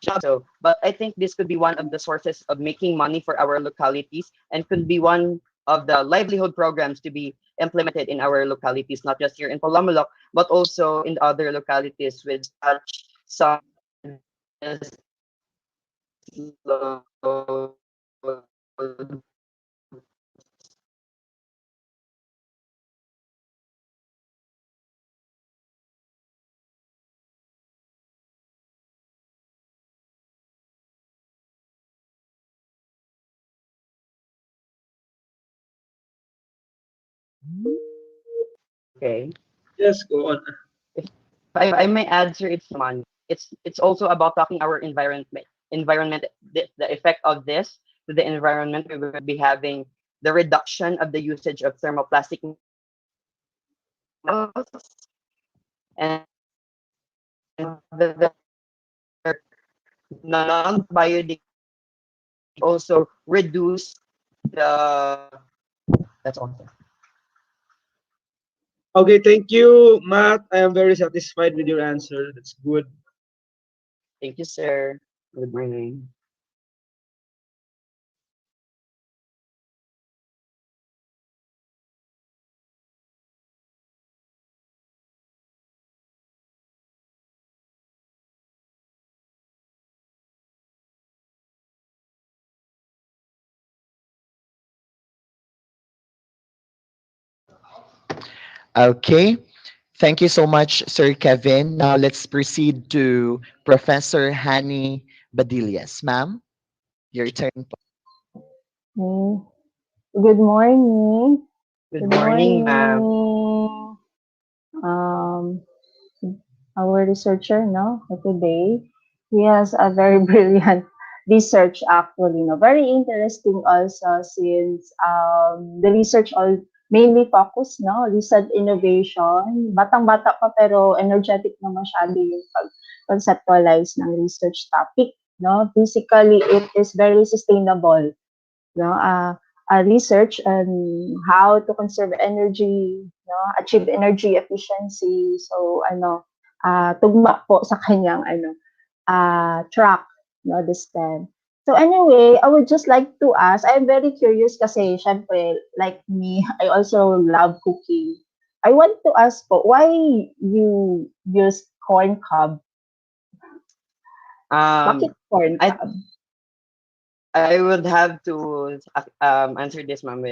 [SPEAKER 2] job. So, but I think this could be one of the sources of making money for our localities and could be one of the livelihood programs to be implemented in our localities, not just here in Palomulok, but also in the other localities with such some okay.
[SPEAKER 3] yes, go on.
[SPEAKER 2] If I may answer, it's money. It's also about talking our environment, the effect of this to the environment. We will be having the reduction of the usage of thermoplastic metals and the non-biodegradable also reduce the. That's all.
[SPEAKER 3] Okay, thank you, Matt. I am very satisfied with your answer. That's good.
[SPEAKER 2] Thank you, sir. Good morning.
[SPEAKER 1] Okay. Thank you so much, Sir Kevin. Now let's proceed to Professor Hani Badillas. Ma'am, your turn.
[SPEAKER 4] Okay. Good morning.
[SPEAKER 2] Good
[SPEAKER 4] Good
[SPEAKER 2] morning, ma'am.
[SPEAKER 4] morning. Um, our researcher, no, for today. He has a very brilliant research actually, no. Very interesting also since the research all mainly focus, no, recent innovation. Batang-bata pa pero energetic na masyado yung pag-conceptualize ng research topic, no. Basically, it is very sustainable, no, research on how to conserve energy, no, achieve energy efficiency. So, tugma po sa kanyang, track, no, this time. So anyway, I would just like to ask, I'm very curious kasi, syempre, like me, I also love cooking. I want to ask po, why you use corn cob? Bakit
[SPEAKER 2] Um,
[SPEAKER 4] corn
[SPEAKER 2] I
[SPEAKER 4] cob?
[SPEAKER 2] I would have to answer this, ma'am,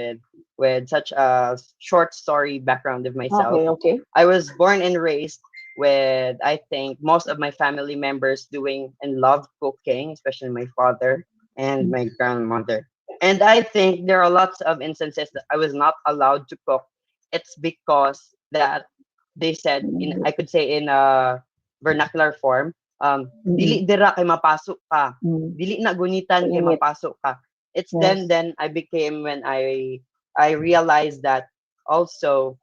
[SPEAKER 2] with such a short story background of myself.
[SPEAKER 4] Okay, okay.
[SPEAKER 2] I was born and raised with, I think, most of my family members doing and love cooking, especially my father and my grandmother. And I think there are lots of instances that I was not allowed to cook. It's because that they said, in
[SPEAKER 4] Mm,
[SPEAKER 2] I could say in a vernacular form,
[SPEAKER 4] mm,
[SPEAKER 2] dili dira kay mapasok ka,
[SPEAKER 4] mm.
[SPEAKER 2] dili na gunitan kay
[SPEAKER 4] Init.
[SPEAKER 2] mapasok ka. It's
[SPEAKER 4] Yes.
[SPEAKER 2] then I became when I realized that also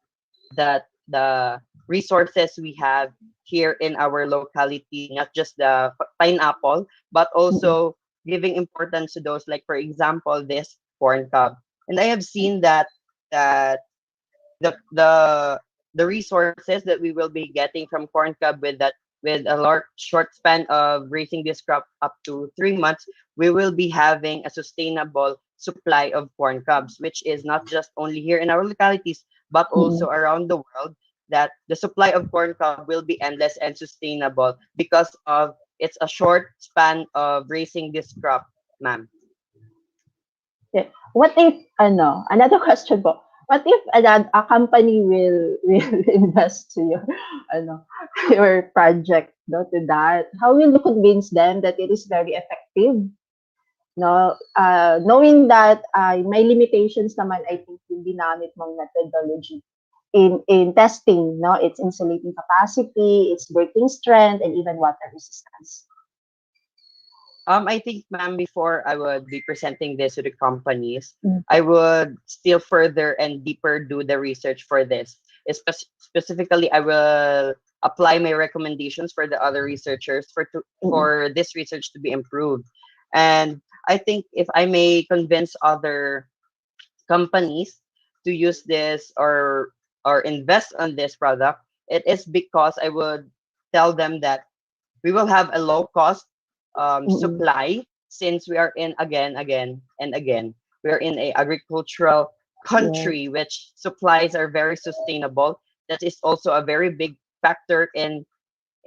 [SPEAKER 2] that the resources we have here in our locality, not just the pineapple, but
[SPEAKER 4] Mm,
[SPEAKER 2] also giving importance to those, like for example, this corn cob. And I have seen that the the resources that we will be getting from corn cob with that with a large short span of raising this crop up to 3 months, we will be having a sustainable supply of corn cobs, which is not just only here in our localities but also
[SPEAKER 4] mm.
[SPEAKER 2] around the world. That the supply of corn cob will be endless and sustainable because of it's a short span of raising this crop, ma'am.
[SPEAKER 4] Yeah. What if, another question po. What if a company will invest to your, ano, your project, no, to that? How will you convince them that it is very effective? No, knowing that may limitations naman, I think, yung ginamit mong methodology in testing, no, its insulating capacity, its breaking strength, and even water resistance.
[SPEAKER 2] I think, ma'am, before I would be presenting this to the companies,
[SPEAKER 4] Mm,
[SPEAKER 2] I would still further and deeper do the research for this. Specifically, I will apply my recommendations for the other researchers
[SPEAKER 4] mm,
[SPEAKER 2] for this research to be improved. And I think if I may convince other companies to use this or invest on this product, it is because I would tell them that we will have a low cost
[SPEAKER 4] mm,
[SPEAKER 2] supply since we are in again and again we are in a agricultural
[SPEAKER 4] yes.
[SPEAKER 2] country which supplies are very sustainable. That is also a very big factor in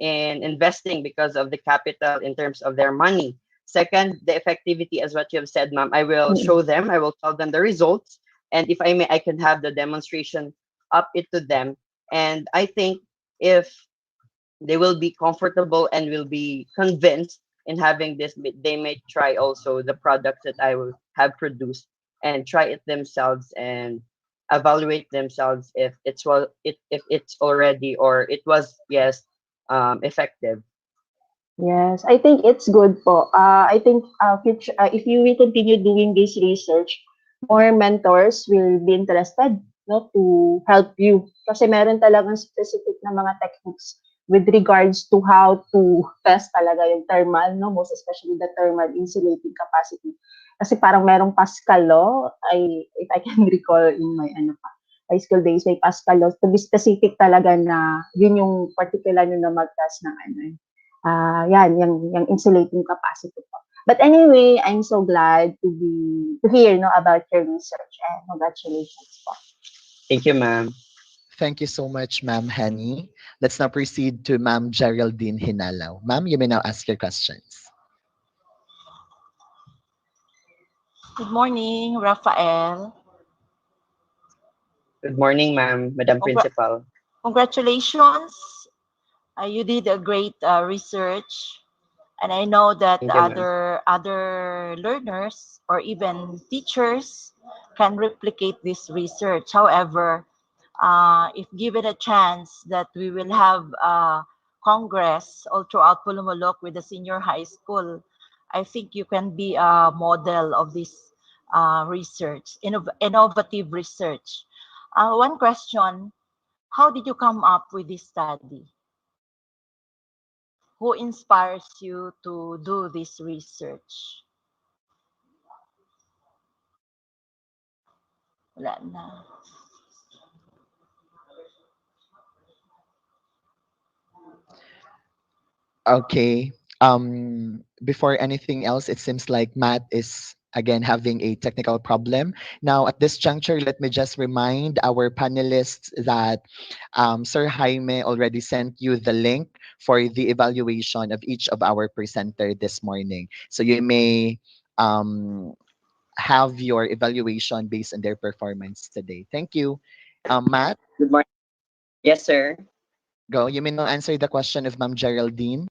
[SPEAKER 2] investing because of the capital in terms of their money. Second, the effectivity, as what you have said, ma'am. I will
[SPEAKER 4] Mm,
[SPEAKER 2] show them, I will tell them the results, and if I may, I can have the demonstration up it to them. And I think if they will be comfortable and will be convinced in having this, they may try also the products that I will have produced and try it themselves and evaluate themselves if it's already or it was, yes, effective.
[SPEAKER 4] yes, I think it's good po. I think if you will continue doing this research, more mentors will be interested, no, to help you. Kasi meron talagang specific na mga techniques with regards to how to test talaga yung thermal, no, most especially the thermal insulating capacity. Kasi parang merong Pascal law, if I can recall in my high school days, may Pascal law to be specific talaga na yun yung particular na mag-test ng yan, yung insulating capacity po. But anyway, I'm so glad to hear, no, about your research, and congratulations po.
[SPEAKER 2] Thank you, ma'am.
[SPEAKER 1] Thank you so much, Ma'am Hani. Let's now proceed to Ma'am Geraldine Hinalaw. Ma'am, you may now ask your questions.
[SPEAKER 6] Good morning, Rafael.
[SPEAKER 2] Good morning, ma'am, Madam
[SPEAKER 6] Congra-
[SPEAKER 2] Principal.
[SPEAKER 6] Congratulations. You did a great research, and I know that
[SPEAKER 2] Thank you, ma'am.
[SPEAKER 6] other learners or even teachers can replicate this research. However, if given a chance that we will have congress all throughout Pulumulok with the senior high school, I think you can be a model of this research, innovative research. One question: how did you come up with this study? Who inspires you to do this research? Wala na.
[SPEAKER 1] Okay. Before anything else, it seems like Matt is again having a technical problem. Now, at this juncture, let me just remind our panelists that Sir Jaime already sent you the link for the evaluation of each of our presenter this morning. So you may um, have your evaluation based on their performance today. Thank you. Matt,
[SPEAKER 2] Good morning. Yes, sir.
[SPEAKER 1] go. You may now answer the question of Ma'am Geraldine.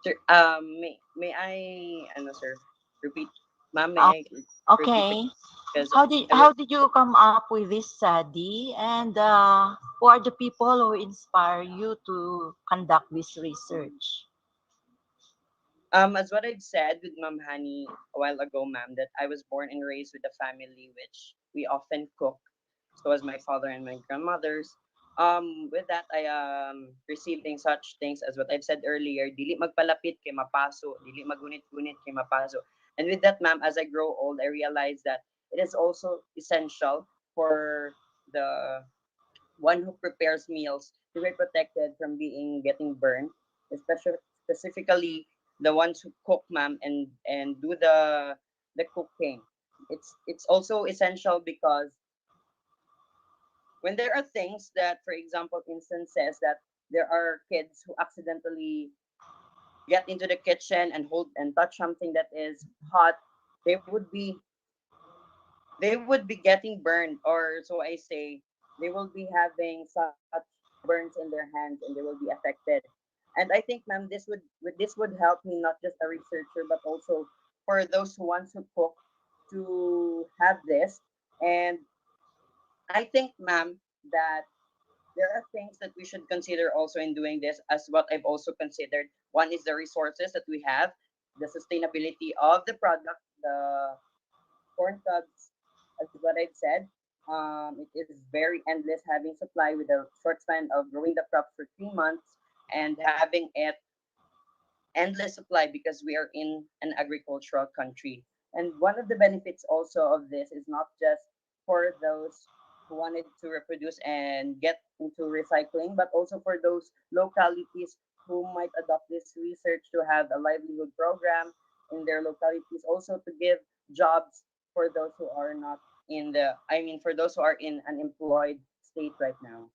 [SPEAKER 2] Sir, may I, ano, sir, repeat? Ma'am, may
[SPEAKER 6] Uh,
[SPEAKER 2] I repeat the
[SPEAKER 6] okay.
[SPEAKER 2] because I was
[SPEAKER 6] How did you come up with this study, and who are the people who inspire you to conduct this research?
[SPEAKER 2] as what I've said with Ma'am Hani a while ago, ma'am, that I was born and raised with a family which we often cook. So as my father and my grandmothers. With that, I receiving such things as what I've said earlier, dili magpalapit kay mapaso, dili magunit-gunit kay mapaso. And with that, ma'am, as I grow old, I realize that it is also essential for the one who prepares meals to be protected from being getting burned, especially specifically the ones who cook, ma'am, and do the cooking. It's also essential because when there are things that, for example, instances that there are kids who accidentally get into the kitchen and hold and touch something that is hot, they would be getting burned, or so I say, they will be having such burns in their hands and they will be affected. And I think, ma'am, this would help me, not just a researcher, but also for those who want to cook, to have this. And I think, ma'am, that there are things that we should consider also in doing this, as what I've also considered. One is the resources that we have, the sustainability of the product, the corn cobs, as what I've said. It is very endless having supply with a short span of growing the crop for 3 months and having it endless supply because we are in an agricultural country. And one of the benefits also of this is not just for those who wanted to reproduce and get into recycling, but also for those localities who might adopt this research to have a livelihood program in their localities, also to give jobs for those who are not in the, I mean, for those who are in an employed state right now.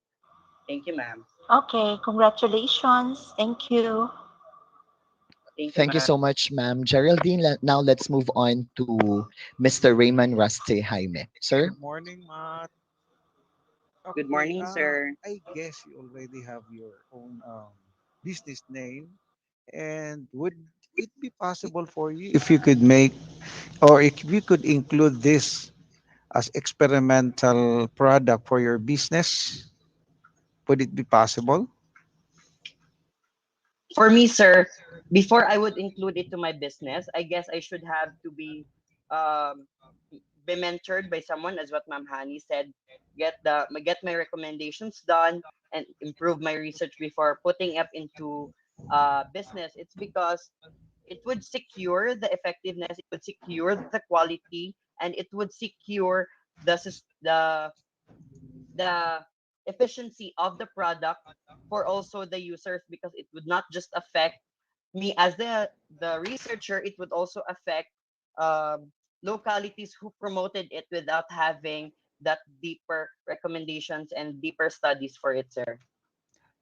[SPEAKER 2] Thank you, ma'am.
[SPEAKER 6] Okay, congratulations. Thank you.
[SPEAKER 2] Thank you,
[SPEAKER 1] Thank you
[SPEAKER 2] ma'am.
[SPEAKER 1] so much, Ma'am Geraldine. Now let's move on to Mr. Raymond Rusty Jaime. Sir?
[SPEAKER 8] Good morning, Matt.
[SPEAKER 2] Good
[SPEAKER 8] Okay,
[SPEAKER 2] morning, sir.
[SPEAKER 8] I guess you already have your own business name. And would it be possible for you if you could make, or if you could include this as experimental product for your business? Would it be possible?
[SPEAKER 2] For me, sir, before I would include it to my business, I guess I should have to um be mentored by someone, as what Ma'am Hani said. Get my recommendations done and improve my research before putting up into business. It's because it would secure the effectiveness, it would secure the quality, and it would secure the efficiency of the product for also the users, because it would not just affect me as the researcher, it would also affect localities who promoted it without having that deeper recommendations and deeper studies for it, sir.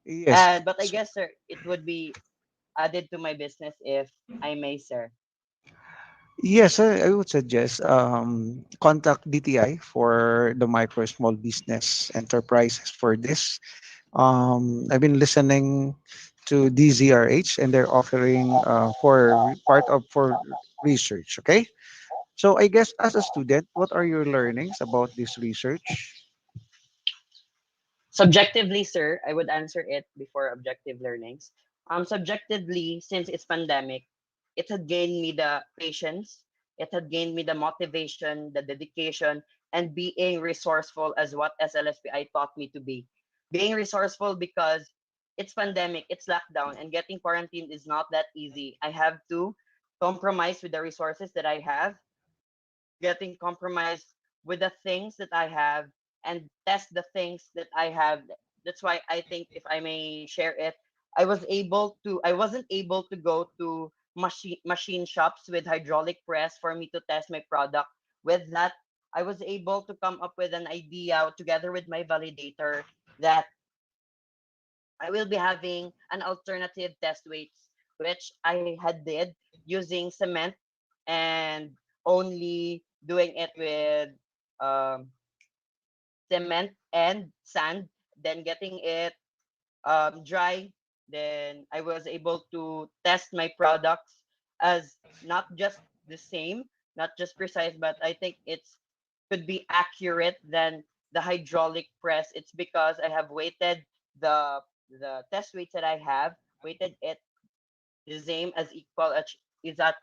[SPEAKER 8] Yes.
[SPEAKER 2] And but I guess, sir, it would be added to my business if I may, sir.
[SPEAKER 8] Yes, I would suggest contact DTI for the micro small business enterprises for this. I've been listening to DZRH and they're offering part of for research. Okay, so I guess as a student, what are your learnings about this research?
[SPEAKER 9] Subjectively, sir, I would answer it before objective learnings. Subjectively, since it's pandemic, it had gained me the patience, it had gained me the motivation, the dedication, and being resourceful as what SLSPI taught me to be. Being resourceful because it's pandemic, it's lockdown, and getting quarantined is not that easy. I have to compromise with the resources that I have, getting compromised with the things that I have and test the things that I have. That's why I think if I may share it, I wasn't able to go to machine shops with hydraulic press for me to test my product. With that, I was able to come up with an idea together with my validator that I will be having an alternative test weights, which I had did using cement and only doing it with um, cement and sand, then getting it dry. Then I was able to test my products as not just the same, not just precise, but I think it's could be accurate than the hydraulic press. It's because I have weighted the the test weights that I have, weighted it the same as equal is at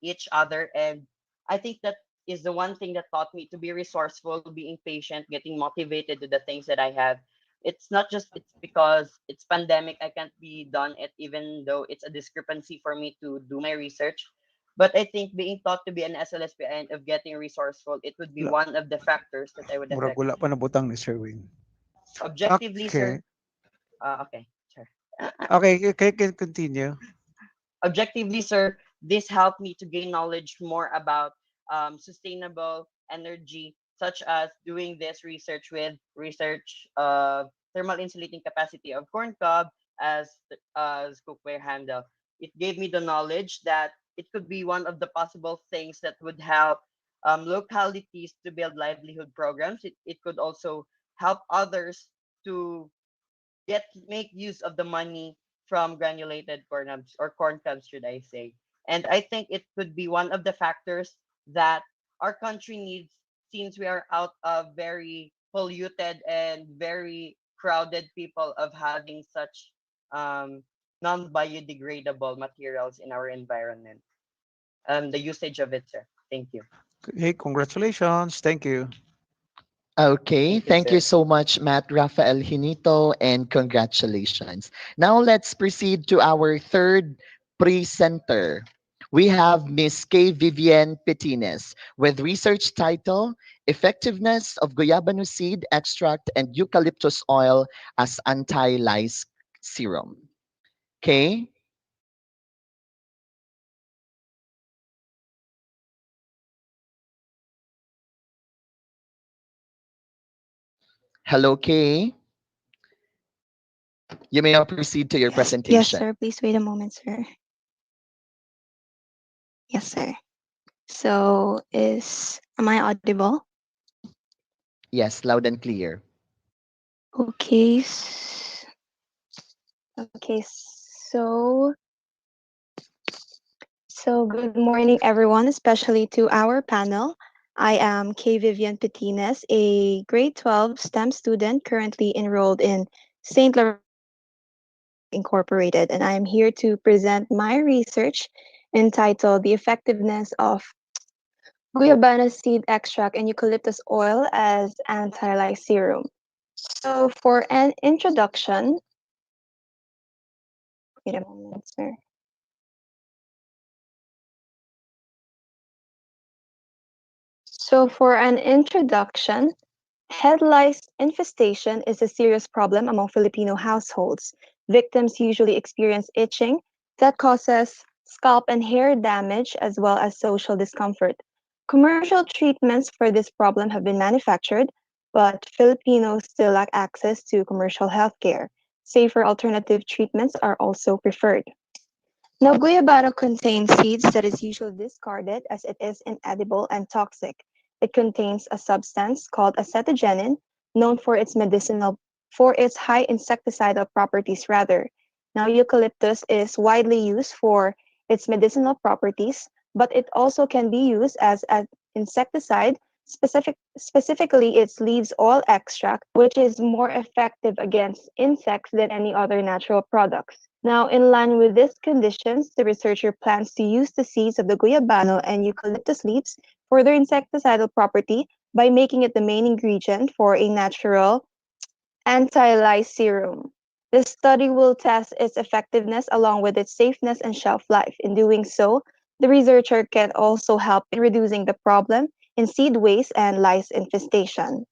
[SPEAKER 9] each other, and I think that is the one thing that taught me to be resourceful, being patient, getting motivated to the things that I have. It's not just it's because it's pandemic I can't be done it, even though it's a discrepancy for me to do my research. But I think being taught to be an SLSP and of getting resourceful, it would be
[SPEAKER 8] La-
[SPEAKER 9] one of the factors that I would
[SPEAKER 8] Murag
[SPEAKER 9] affect.
[SPEAKER 8] wala pa nabutang ni Sir Win.
[SPEAKER 9] Objectively,
[SPEAKER 8] Okay.
[SPEAKER 9] sir. Okay, sure.
[SPEAKER 8] Okay, you can continue.
[SPEAKER 9] Objectively, sir, this helped me to gain knowledge more about sustainable energy, such as doing this research with research of thermal insulating capacity of corn cob as cookware handle. It gave me the knowledge that it could be one of the possible things that would help localities to build livelihood programs. It could also help others to make use of the money from granulated corn hubs or corn cobs, should I say. And I think it could be one of the factors that our country needs since we are out of very polluted and very crowded people of having such non-biodegradable materials in our environment. The usage of it, sir. Thank you.
[SPEAKER 8] Hey, congratulations. Thank you.
[SPEAKER 1] Okay,
[SPEAKER 9] Thank you,
[SPEAKER 1] thank you
[SPEAKER 9] sir.
[SPEAKER 1] so much, Matt Rafael Hinito, and congratulations. Now let's proceed to our third presenter. We have Miss K. Vivian Petines with research title Effectiveness of Guayabano Seed Extract and Eucalyptus Oil as Anti-Lice Serum. Okay, hello, Kay. You may now proceed to your
[SPEAKER 10] Yes,
[SPEAKER 1] presentation.
[SPEAKER 10] sir. Please wait a moment, sir. Yes, sir. So, am I audible?
[SPEAKER 1] Yes, loud and clear.
[SPEAKER 10] Okay. Okay. Good morning, everyone, especially to our panel. I am K. Vivian Petines, a grade 12 STEM student currently enrolled in St. Lawrence Polytechnic Incorporated, and I am here to present my research entitled The Effectiveness of Guayabana Seed Extract and Eucalyptus Oil as Anti-Lice Serum. So, for an introduction, wait a moment, sir. So, for an introduction, head lice infestation is a serious problem among Filipino households. Victims usually experience itching that causes scalp and hair damage as well as social discomfort. Commercial treatments for this problem have been manufactured, but Filipinos still lack access to commercial healthcare. Safer alternative treatments are also preferred. Now, guayabano contains seeds that is usually discarded as it is inedible and toxic. It contains a substance called acetogenin, known for its high insecticidal properties rather. Now, eucalyptus is widely used for its medicinal properties, but it also can be used as an insecticide, specifically its leaves oil extract, which is more effective against insects than any other natural products. Now, in line with these conditions, the researcher plans to use the seeds of the guayabano and eucalyptus leaves for their insecticidal property by making it the main ingredient for a natural anti-lice serum. The study will test its effectiveness along with its safeness and shelf life. In doing so, the researcher can also help in reducing the problem in seed waste and lice infestation.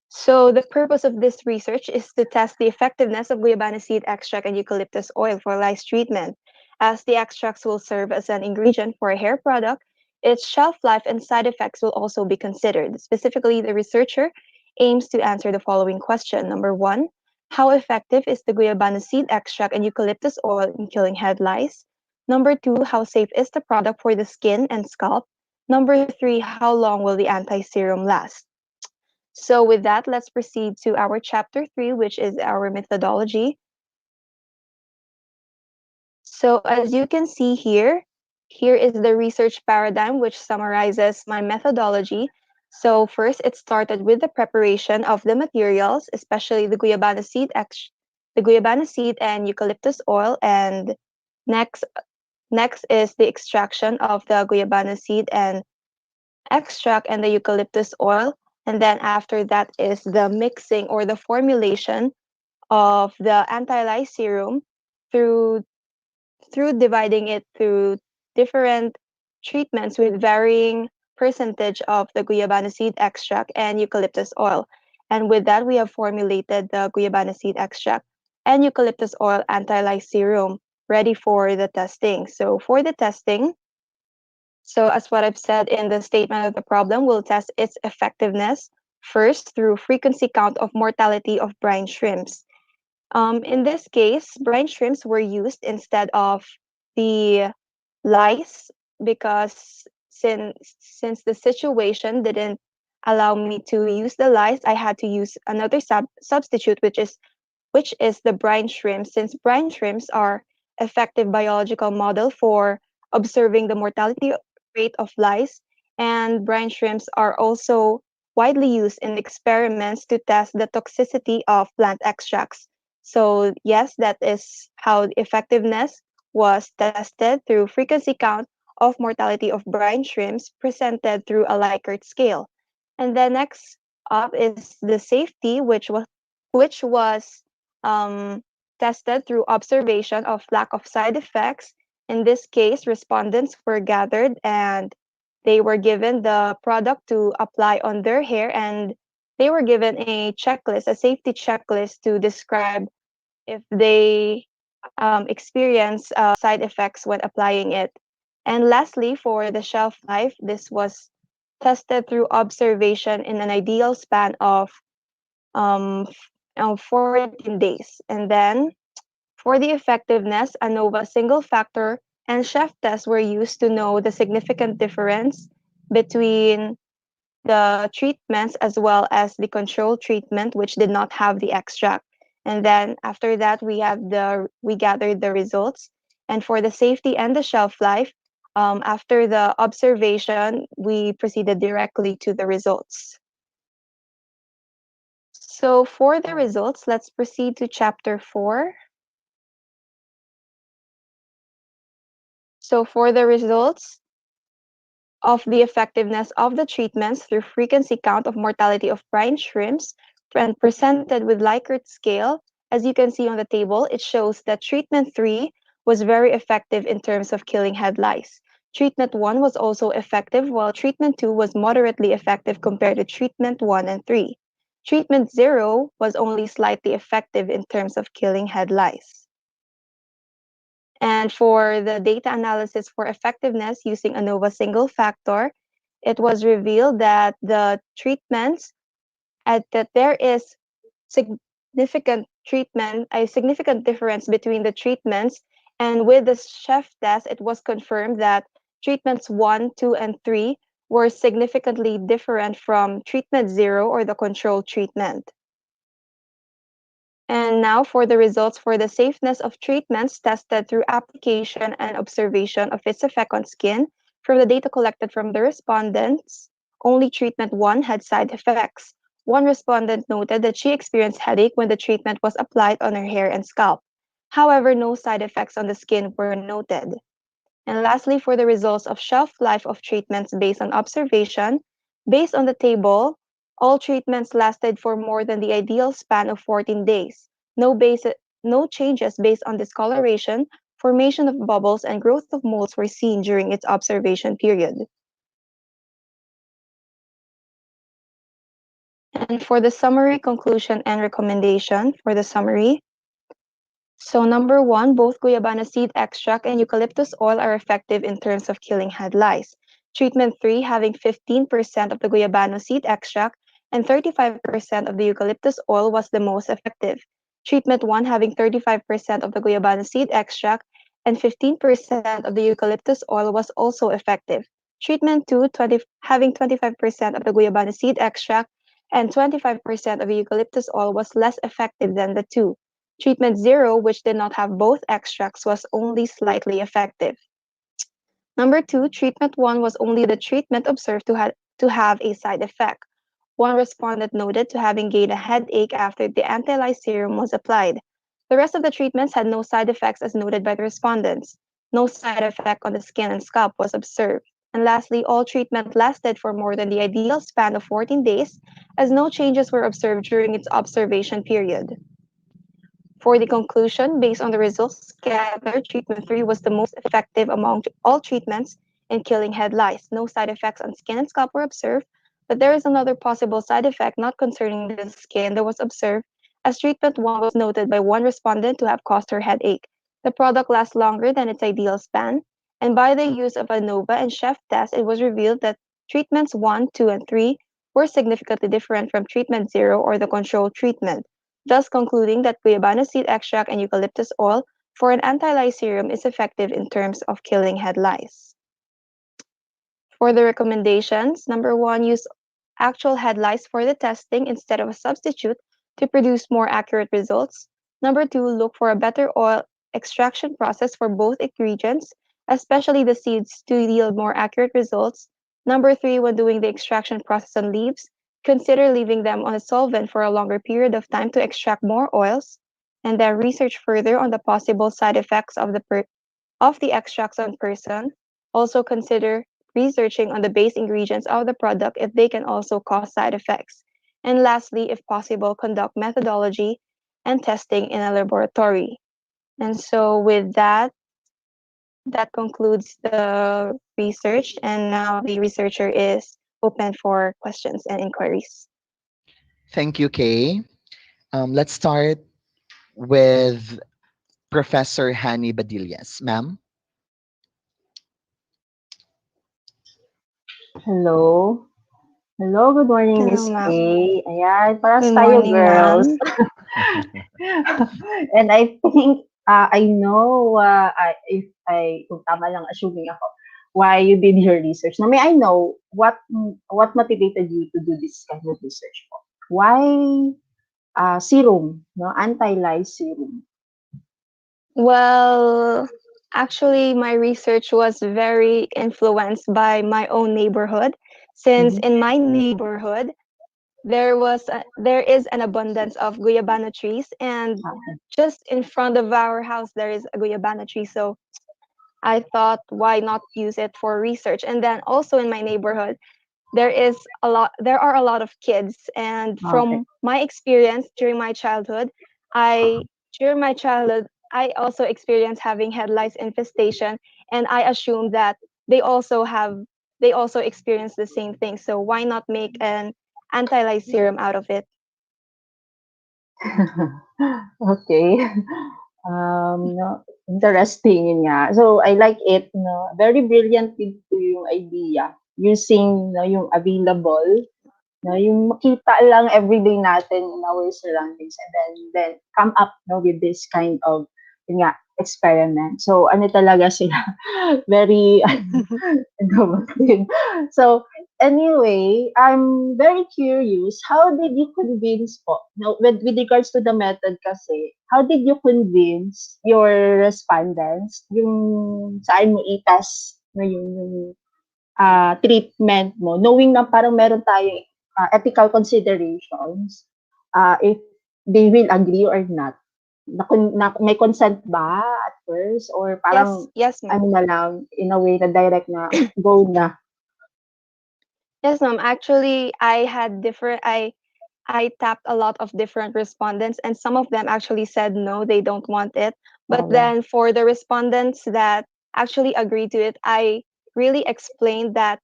[SPEAKER 10] So the purpose of this research is to test the effectiveness of guayabana seed extract and eucalyptus oil for lice treatment. As the extracts will serve as an ingredient for a hair product, its shelf life and side effects will also be considered. Specifically, the researcher aims to answer the following question. Number one, how effective is the guayabana seed extract and eucalyptus oil in killing head lice? Number two, how safe is the product for the skin and scalp? Number three, how long will the anti-serum last? So with that, let's proceed to our chapter 3, which is our methodology. So as you can see here, here is the research paradigm which summarizes my methodology. So first, it started with the preparation of the materials, especially the guayabana seed and eucalyptus oil, and next next is the extraction of the guayabana seed and extract and the eucalyptus oil. And then after that is the mixing or the formulation of the anti-lice serum through dividing it through different treatments with varying percentage of the guayabana seed extract and eucalyptus oil. And with that, we have formulated the guayabana seed extract and eucalyptus oil anti-lice serum ready for the testing. So for the testing, so as what I've said in the statement of the problem, we'll test its effectiveness first through frequency count of mortality of brine shrimps. In this case, brine shrimps were used instead of the lice because since the situation didn't allow me to use the lice, I had to use another substitute, which is the brine shrimp, since brine shrimps are effective biological model for observing the mortality rate of lice, and brine shrimps are also widely used in experiments to test the toxicity of plant extracts. So yes, that is how the effectiveness was tested through frequency count of mortality of brine shrimps presented through a Likert scale. And then next up is the safety, which was um, tested through observation of lack of side effects. In this case, respondents were gathered and they were given the product to apply on their hair, and they were given a checklist, a safety checklist to describe if they experience side effects when applying it. And lastly, for the shelf life, this was tested through observation in an ideal span of 14 days. And then for the effectiveness, ANOVA single factor and chef tests were used to know the significant difference between the treatments as well as the control treatment, which did not have the extract. And then after that, we gathered the results. And for the safety and the shelf life, after the observation, we proceeded directly to the results. So for the results, let's proceed to chapter 4. So for the results of the effectiveness of the treatments through frequency count of mortality of brine shrimps and presented with Likert scale, as you can see on the table, it shows that treatment 3 was very effective in terms of killing head lice. Treatment 1 was also effective, while treatment 2 was moderately effective compared to treatment 1 and 3. Treatment 0 was only slightly effective in terms of killing head lice. And for the data analysis for effectiveness using ANOVA single factor, it was revealed that the treatments at that there is sig- significant difference between the treatments, and with the chef test, it was confirmed that treatments 1, 2, and 3 were significantly different from treatment 0 or the control treatment. And now for the results for the safeness of treatments tested through application and observation of its effect on skin. From the data collected from the respondents, only treatment 1 had side effects. One respondent noted that she experienced headache when the treatment was applied on her hair and scalp. However, no side effects on the skin were noted. And lastly, for the results of shelf life of treatments based on observation, based on the table, all treatments lasted for more than the ideal span of 14 days. No changes based on discoloration, formation of bubbles, and growth of molds were seen during its observation period. And for the summary, conclusion, and recommendation, for the summary, so number one, both guayabana seed extract and eucalyptus oil are effective in terms of killing head lice. Treatment 3, having 15% of the guayabano seed extract and 35% of the eucalyptus oil was the most effective. Treatment 1, having 35% of the guayabano seed extract and 15% of the eucalyptus oil was also effective. Treatment 2, having 25% of the guayabano seed extract and 25% of the eucalyptus oil was less effective than the two. Treatment 0, which did not have both extracts, was only slightly effective. Number 2, treatment 1 was only the treatment observed to have a side effect. One respondent noted to having gained a headache after the anti-lice serum was applied. The rest of the treatments had no side effects as noted by the respondents. No side effect on the skin and scalp was observed. And lastly, all treatment lasted for more than the ideal span of 14 days as no changes were observed during its observation period. For the conclusion, based on the results gathered, treatment 3 was the most effective among all treatments in killing head lice. No side effects on skin and scalp were observed, but there is another possible side effect not concerning the skin that was observed, as treatment 1 was noted by one respondent to have caused her headache. The product lasts longer than its ideal span, and by the use of ANOVA and Chef test, it was revealed that treatments 1, 2, and 3 were significantly different from treatment 0 or the control treatment, thus concluding that guayabana seed extract and eucalyptus oil for an anti-lice serum is effective in terms of killing head lice. For the recommendations, number 1, use actual head lice for the testing instead of a substitute to produce more accurate results. Number 2, look for a better oil extraction process for both ingredients, especially the seeds, to yield more accurate results. Number 3, when doing the extraction process on leaves, consider leaving them on a solvent for a longer period of time to extract more oils, and then research further on the possible side effects of the extracts on person. Also consider researching on the base ingredients of the product if they can also cause side effects. And lastly, if possible, conduct methodology and testing in a laboratory. And so with that, that concludes the research, and now the researcher is open for questions and inquiries.
[SPEAKER 1] Thank you, Kay. Let's start with Professor Hani Badillas. Ma'am?
[SPEAKER 4] Hello. Hello, good morning,
[SPEAKER 10] Hello,
[SPEAKER 4] Miss
[SPEAKER 10] ma'am.
[SPEAKER 4] Kay. Ayan, paras
[SPEAKER 10] Good
[SPEAKER 4] tayo,
[SPEAKER 10] morning,
[SPEAKER 4] girls.
[SPEAKER 10] ma'am.
[SPEAKER 4] And I think, I know, if kung tama lang, assuming ako, why you did your research. Now, may I know what motivated you to do this kind of research po? Why serum, no? Anti-lice serum.
[SPEAKER 10] Well, actually, my research was very influenced by my own neighborhood, since
[SPEAKER 4] Mhm.
[SPEAKER 10] in my neighborhood there is an abundance of guyabano trees, and
[SPEAKER 4] Okay.
[SPEAKER 10] just in front of our house there is a guyabano tree. So I thought, why not use it for research? And then also in my neighborhood, there are a lot of kids, and
[SPEAKER 4] Okay.
[SPEAKER 10] from my experience i during my childhood I also experienced having head lice infestation, and I assumed that they also experience the same thing, so why not make an anti-lice serum out of it.
[SPEAKER 4] Okay. No, interesting yun nga. So, I like it, no? Very brilliant din po yung idea. Using, no, yung available No, yung makita lang everyday natin in our surroundings and then come up no with this kind of yun nga, experiment. So ano talaga sila very innovative. So anyway, I'm very curious, how did you convince po, no, with regards to the method kasi, how did you convince your respondents yung saan mo itas no, yung treatment mo, knowing na parang meron tayong ethical considerations, if they will agree or not. May consent ba at first? Or
[SPEAKER 10] Yes,
[SPEAKER 4] parang,
[SPEAKER 10] yes, ma'am.
[SPEAKER 4] ano na lang, in a way na direct na, go na.
[SPEAKER 10] Yes, ma'am. Actually, I tapped a lot of different respondents, and some of them actually said no, they don't want it. But
[SPEAKER 4] Oo.
[SPEAKER 10] then for the respondents that actually agreed to it, I really explained the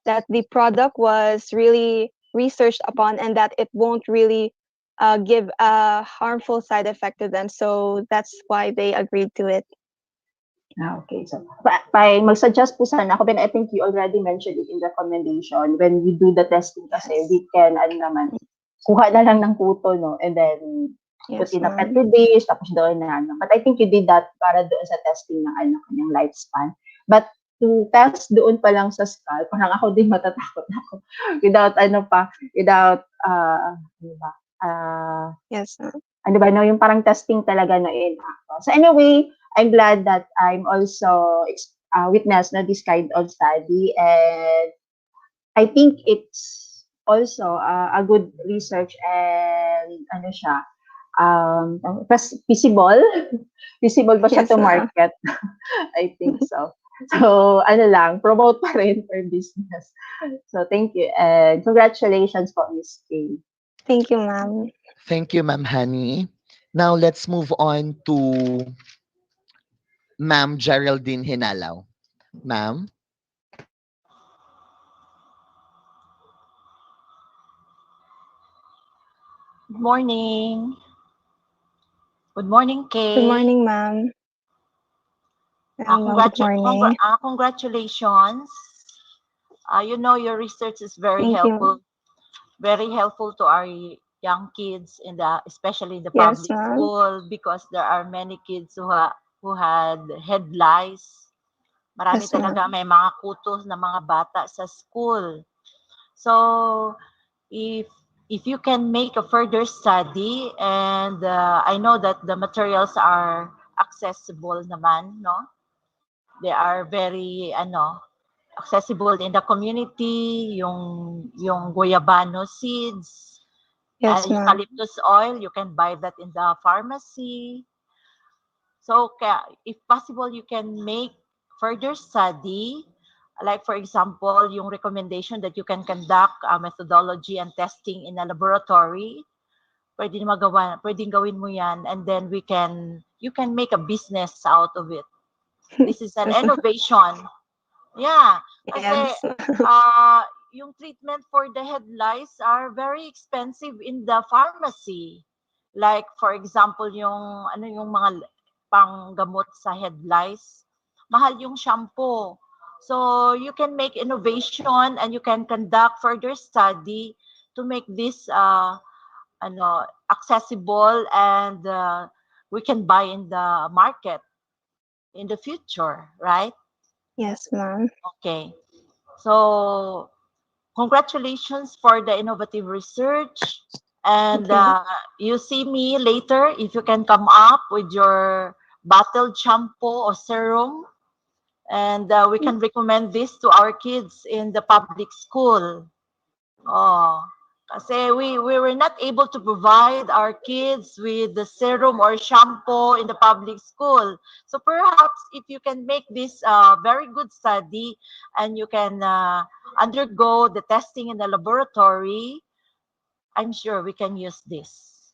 [SPEAKER 10] that the product was really researched upon and that it won't really give a harmful side effect to them. So that's why they agreed to it.
[SPEAKER 4] Okay. So, mag-suggest po sana ako, but I think you already mentioned it in recommendation. When we do the testing kasi,
[SPEAKER 10] Yes.
[SPEAKER 4] we can, ano naman, kuha na lang ng kuto, no? And then, put
[SPEAKER 10] Yes,
[SPEAKER 4] in a
[SPEAKER 10] ma'am.
[SPEAKER 4] petri dish, tapos doon na, ano. But I think you did that para doon sa testing ng, ano, kanyang lifespan. But to test doon pa lang sa skull, parang ako din matatakot ako. Without, ano ba,
[SPEAKER 10] Yes, ma'am.
[SPEAKER 4] ano ba, no, yung parang testing talaga na in ako. So anyway, I'm glad that I'm also witness na this kind of study, and I think it's also a good research, and ano siya, feasible, feasible ba siya
[SPEAKER 10] Yes,
[SPEAKER 4] to
[SPEAKER 10] ma'am.
[SPEAKER 4] market? I think so. So, ano lang, promote pa rin for business. So, thank you, and congratulations po, Miss Kay.
[SPEAKER 10] Thank you, ma'am.
[SPEAKER 1] Thank you, Ma'am Honey. Now let's move on to Ma'am Geraldine Hinalaw. Ma'am?
[SPEAKER 6] Good morning. Good morning,
[SPEAKER 10] Good
[SPEAKER 6] Kay.
[SPEAKER 10] morning, ma'am. Hello, good morning.
[SPEAKER 6] Congratulations. You know, your research is
[SPEAKER 10] Thank you.
[SPEAKER 6] very helpful to our young kids especially in the
[SPEAKER 10] Yes,
[SPEAKER 6] public
[SPEAKER 10] ma'am.
[SPEAKER 6] school, because there are many kids who had head lice. Marami
[SPEAKER 10] Yes, ma'am.
[SPEAKER 6] talaga may mga kutos na mga bata sa school. So if if you can make a further study, and I know that the materials are accessible naman, no? They are very accessible in the community, yung guayabano seeds,
[SPEAKER 10] Yes, ma'am.
[SPEAKER 6] eucalyptus oil, you can buy that in the pharmacy. So if possible, you can make further study, like for example, yung recommendation that you can conduct methodology and testing in a laboratory. Pwedeng gawin mo yan, and then you can make a business out of it. This is an
[SPEAKER 10] Yes, ma'am.
[SPEAKER 6] innovation. Yeah, kasi
[SPEAKER 10] Yes.
[SPEAKER 6] yung treatment for the head lice are very expensive in the pharmacy. Like for example, yung mga panggamot sa head lice, mahal yung shampoo. So you can make innovation and you can conduct further study to make this accessible, and we can buy in the market in the future, right?
[SPEAKER 10] Yes, ma'am.
[SPEAKER 6] Okay. So congratulations for the innovative research. And
[SPEAKER 10] Thank you.
[SPEAKER 6] you see me later if you can come up with your bottled shampoo or serum. And we can recommend this to our kids in the public school. Oh, kasi we were not able to provide our kids with the serum or shampoo in the public school. So perhaps if you can make this very good study, and you can undergo the testing in the laboratory, I'm sure we can use this.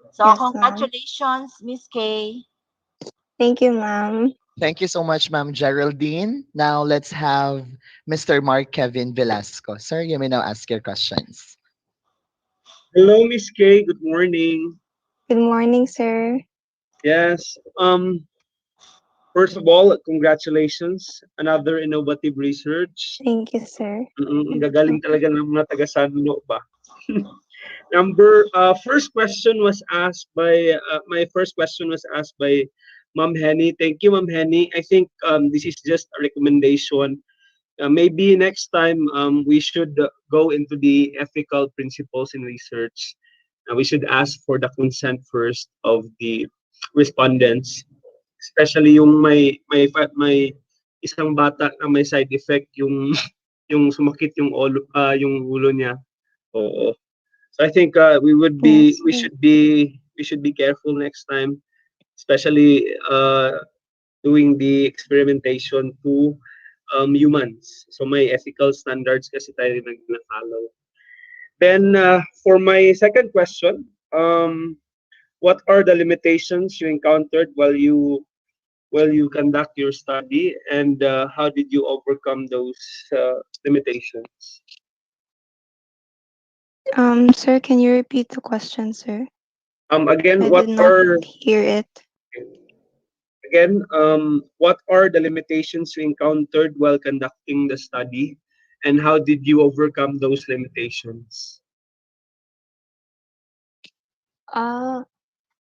[SPEAKER 6] So
[SPEAKER 10] Yes, ma'am.
[SPEAKER 6] congratulations, Miss Kay.
[SPEAKER 10] Thank you, ma'am.
[SPEAKER 1] Thank you so much, Ma'am Geraldine. Now let's have Mr. Mark Kevin Velasco. Sir, you may now ask your questions.
[SPEAKER 3] Hello, Miss Kay. Good morning.
[SPEAKER 10] Good morning, sir.
[SPEAKER 3] Yes. First of all, congratulations. Another innovative research.
[SPEAKER 10] Thank you, sir.
[SPEAKER 3] Ang gagaling talaga ng mga taga-Sanlo ba? First question was asked by, my first question was asked by Ma'am Henny. Thank you, Ma'am Henny. I think this is just a recommendation. Maybe next time we should go into the ethical principles in research. We should ask for the consent first of the respondents, especially yung may isang bata na may side effect yung yung sumakit yung ulo niya. Oo. So I think
[SPEAKER 10] Yes, sir.
[SPEAKER 3] we should be careful next time, especially doing the experimentation to humans. So may ethical standards kasi tayo nag-follow. Then for my second question, what are the limitations you encountered while you conduct your study, and how did you overcome those limitations?
[SPEAKER 10] Sir, can you repeat the question, sir?
[SPEAKER 3] Again,
[SPEAKER 10] I did not hear it.
[SPEAKER 3] what are the limitations you encountered while conducting the study, and how did you overcome those limitations?
[SPEAKER 10] Uh,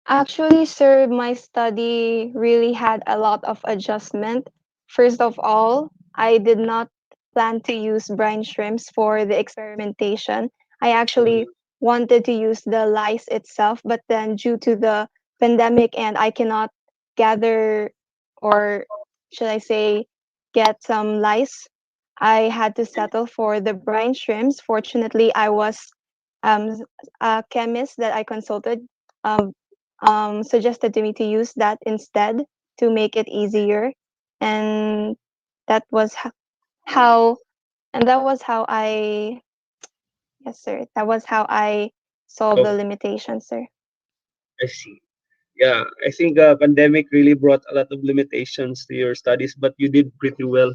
[SPEAKER 10] Actually, sir, my study really had a lot of adjustment. First of all, I did not plan to use brine shrimps for the experimentation. I actually wanted to use the lice itself, but then due to the pandemic and I cannot gather, or should I say get some lice, I had to settle for the brine shrimps. Fortunately, I was um, a chemist that I consulted um, suggested to me to use that instead to make it easier, and that was how that was how I, yes, sir, that was how I solved the
[SPEAKER 3] Oh,
[SPEAKER 10] limitation, sir.
[SPEAKER 3] I see. Yeah, I think pandemic really brought a lot of limitations to your studies, but you did pretty well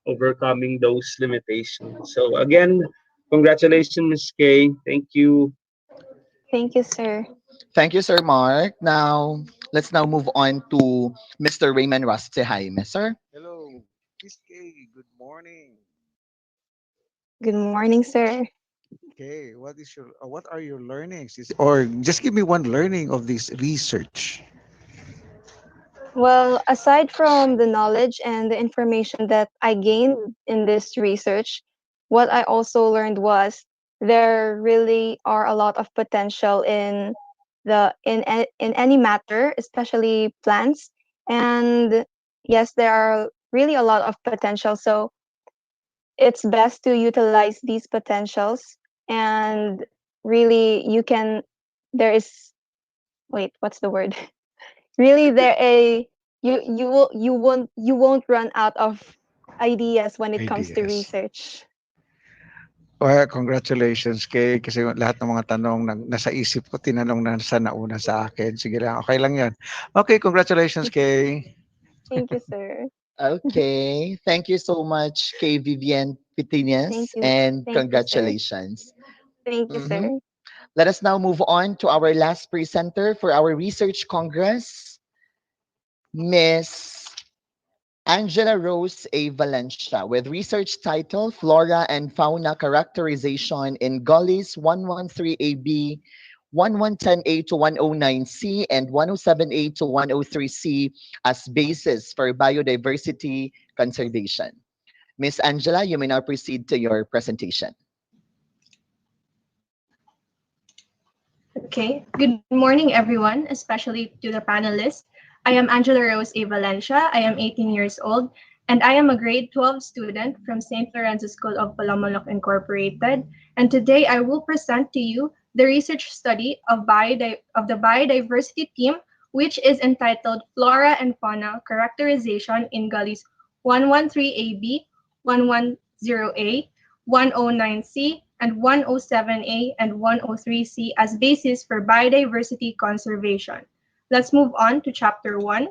[SPEAKER 3] overcoming those limitations. So again, congratulations, Ms. K. Thank you.
[SPEAKER 10] Thank you, sir.
[SPEAKER 1] Thank you, Sir Mark. Now, let's now move on to Mr. Raymond Ross. Say hi, Sir.
[SPEAKER 8] Hello, Miss Kay. Good morning.
[SPEAKER 10] Good morning, sir.
[SPEAKER 8] Okay, what are your learnings? Or just give me one learning of this research.
[SPEAKER 10] Well, aside from the knowledge and the information that I gained in this research, what I also learned was there really are a lot of potential in in any matter, especially plants. And yes, there are really a lot of potential. So it's best to utilize these potentials, and really you can there is wait, what's the word? Really there a you won't run out of ideas when it comes to
[SPEAKER 8] Ideas.
[SPEAKER 10] research.
[SPEAKER 8] Well, congratulations kay kasi lahat ng mga tanong nasa isip ko tinanong na sa nauna sa akin. Sige lang, okay lang 'yan. Okay, congratulations kay.
[SPEAKER 10] Thank you, sir.
[SPEAKER 1] Okay. Thank you so much, Kay Vivian
[SPEAKER 10] Thank
[SPEAKER 1] Pitines,
[SPEAKER 10] you.
[SPEAKER 1] and
[SPEAKER 10] Thank you, sir.
[SPEAKER 1] congratulations.
[SPEAKER 10] Thank you,
[SPEAKER 1] Mhm.
[SPEAKER 10] sir.
[SPEAKER 1] Let us now move on to our last presenter for our research congress, Miss Angela Rose A. Valencia, with research title Flora and Fauna Characterization in Gullies 113AB, 1110A to 109C, and 107A to 103C as basis for biodiversity conservation. Miss Angela, you may now proceed to your presentation.
[SPEAKER 11] Okay. Good morning, everyone, especially to the panelists. I am Angela Rose A. Valencia. I am 18 years old, and I am a grade 12 student from St. Lorenzo School of Palamalok Incorporated. And today I will present to you the research study of the biodiversity team, which is entitled Flora and Fauna Characterization in Gullies 113AB, 110A, 109C, and 107A and 103C as basis for biodiversity conservation. Let's move on to Chapter 1.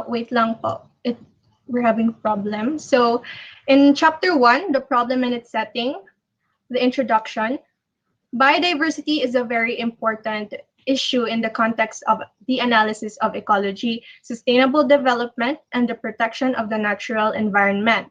[SPEAKER 11] Wait lang po. We're having problem. So in Chapter 1, the problem and its setting, the introduction, biodiversity is a very important issue in the context of the analysis of ecology, sustainable development, and the protection of the natural environment,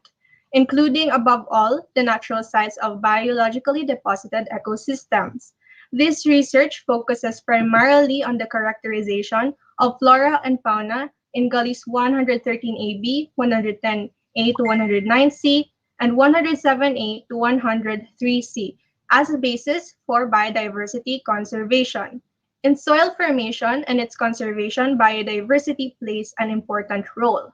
[SPEAKER 11] including, above all, the natural sites of biologically deposited ecosystems. This research focuses primarily on the characterization of flora and fauna in gullies 113AB, 110A to 109C, and 107A to 103C as a basis for biodiversity conservation. In soil formation and its conservation, biodiversity plays an important role.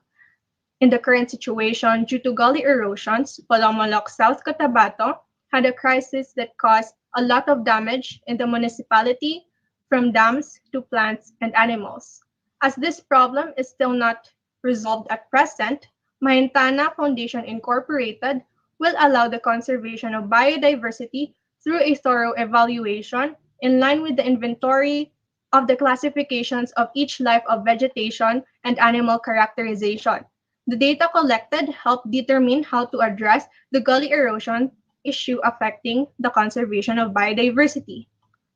[SPEAKER 11] In the current situation, due to gully erosions, Palomoloc, South Cotabato had a crisis that caused a lot of damage in the municipality, from dams to plants and animals. As this problem is still not resolved at present, Mahintana Foundation Incorporated will allow the conservation of biodiversity through a thorough evaluation in line with the inventory of the classifications of each life of vegetation and animal characterization. The data collected help determine how to address the gully erosion issue affecting the conservation of biodiversity.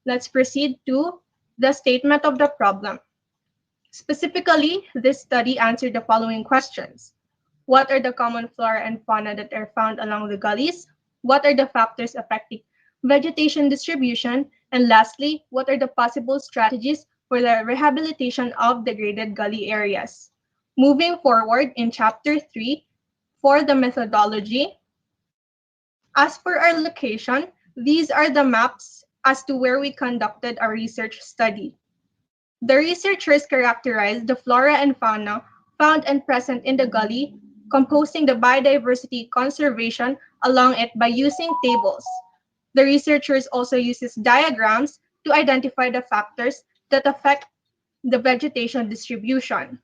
[SPEAKER 11] Let's proceed to the statement of the problem. Specifically, this study answered the following questions. What are the common flora and fauna that are found along the gullies? What are the factors affecting vegetation distribution? And lastly, what are the possible strategies for the rehabilitation of degraded gully areas? Moving forward in Chapter 3, for the methodology, as for our location, these are the maps as to where we conducted our research study. The researchers characterized the flora and fauna found and present in the gully, composing the biodiversity conservation along it by using tables. The researchers also uses diagrams to identify the factors that affect the vegetation distribution.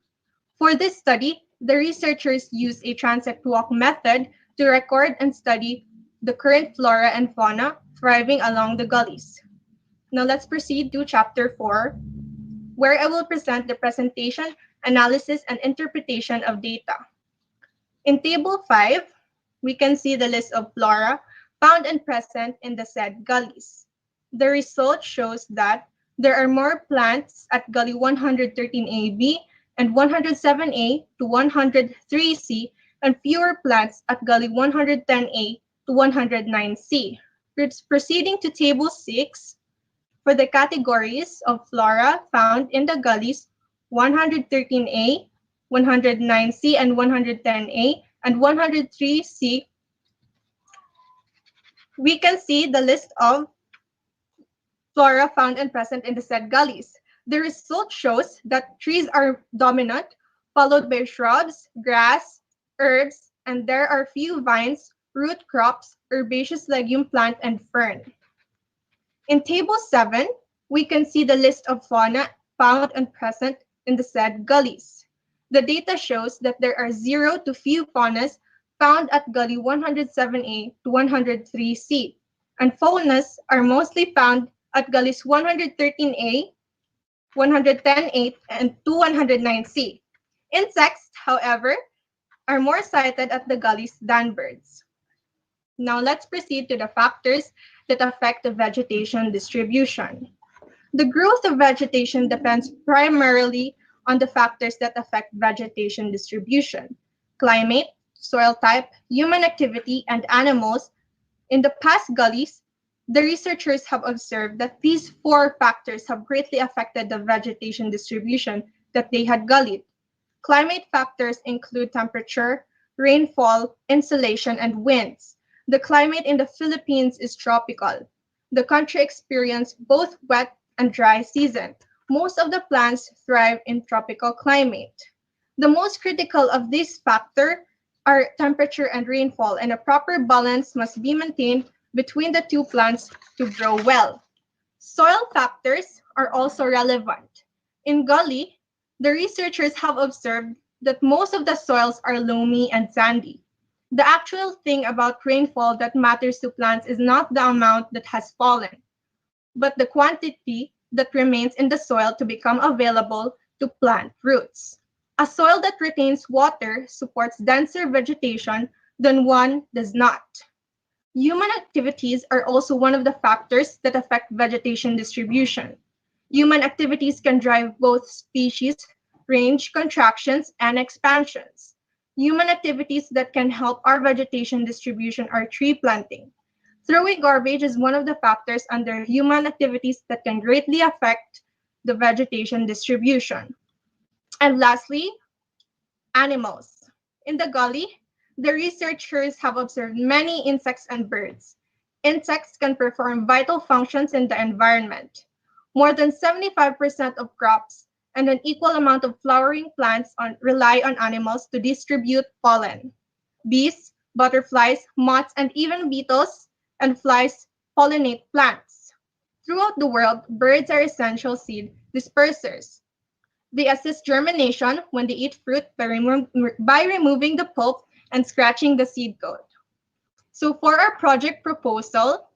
[SPEAKER 11] For this study, the researchers used a transect walk method to record and study the current flora and fauna thriving along the gullies. Now let's proceed to Chapter 4, where I will present the presentation, analysis, and interpretation of data. In Table 5, we can see the list of flora found and present in the said gullies. The result shows that there are more plants at gully 113AB and 107A to 103C and fewer plants at gully 110A to 109C. Proceeding to Table 6, for the categories of flora found in the gullies 113A, 109C, and 110A, and 103C, we can see the list of flora found and present in the said gullies. The result shows that trees are dominant, followed by shrubs, grass, herbs, and there are few vines, root crops, herbaceous legume plant, and fern. In Table 7, we can see the list of fauna found and present in the said gullies. The data shows that there are 0 to few faunas found at gully 107A to 103C, and faunas are mostly found at gullies 113A, 110A, and 209C. Insects, however, are more sighted at the gullies than birds. Now let's proceed to the factors that affect the vegetation distribution. The growth of vegetation depends primarily on the factors that affect vegetation distribution: climate, soil type, human activity, and animals. In the past gullies, the researchers have observed that these 4 factors have greatly affected the vegetation distribution that they had gullied. Climate factors include temperature, rainfall, insolation, and winds. The climate in the Philippines is tropical. The country experiences both wet and dry season. Most of the plants thrive in tropical climate. The most critical of these factors are temperature and rainfall, and a proper balance must be maintained between the two plants to grow well. Soil factors are also relevant. In gully, the researchers have observed that most of the soils are loamy and sandy. The actual thing about rainfall that matters to plants is not the amount that has fallen, but the quantity that remains in the soil to become available to plant roots. A soil that retains water supports denser vegetation than one does not. Human activities are also one of the factors that affect vegetation distribution. Human activities can drive both species range contractions and expansions. Human activities that can help our vegetation distribution are tree planting. Throwing garbage is one of the factors under human activities that can greatly affect the vegetation distribution. And lastly, animals. In the gully, the researchers have observed many insects and birds. Insects can perform vital functions in the environment. More than 75% of crops and an equal amount of flowering plants rely on animals to distribute pollen. Bees, butterflies, moths, and even beetles and flies pollinate plants. Throughout the world, birds are essential seed dispersers. They assist germination when they eat fruit by removing the pulp and scratching the seed coat. So for our project proposal,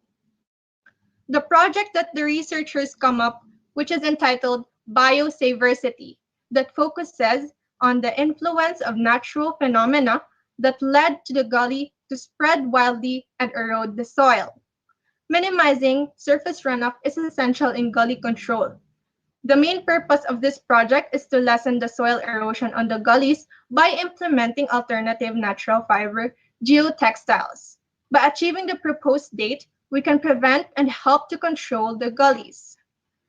[SPEAKER 11] the project that the researchers come up, which is entitled Biodiversity, that focuses on the influence of natural phenomena that led to the gully to spread wildly and erode the soil. Minimizing surface runoff is essential in gully control. The main purpose of this project is to lessen the soil erosion on the gullies by implementing alternative natural fiber geotextiles. By achieving the proposed date, we can prevent and help to control the gullies.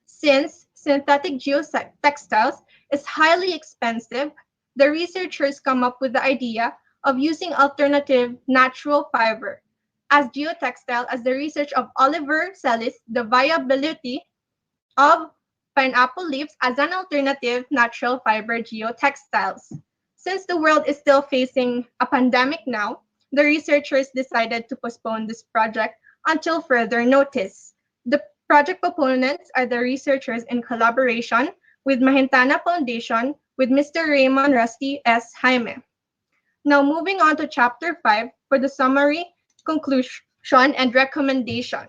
[SPEAKER 11] Since synthetic geotextiles is highly expensive, the researchers come up with the idea of using alternative natural fiber. As geotextile, as the research of Oliver Sellis, the viability of pineapple leaves as an alternative natural fiber geotextiles. Since the world is still facing a pandemic now, the researchers decided to postpone this project until further notice. The project proponents are the researchers in collaboration with Mahintana Foundation with Mr. Raymond Rusty S. Jaime. Now moving on to chapter 5 for the summary, conclusion, and recommendation.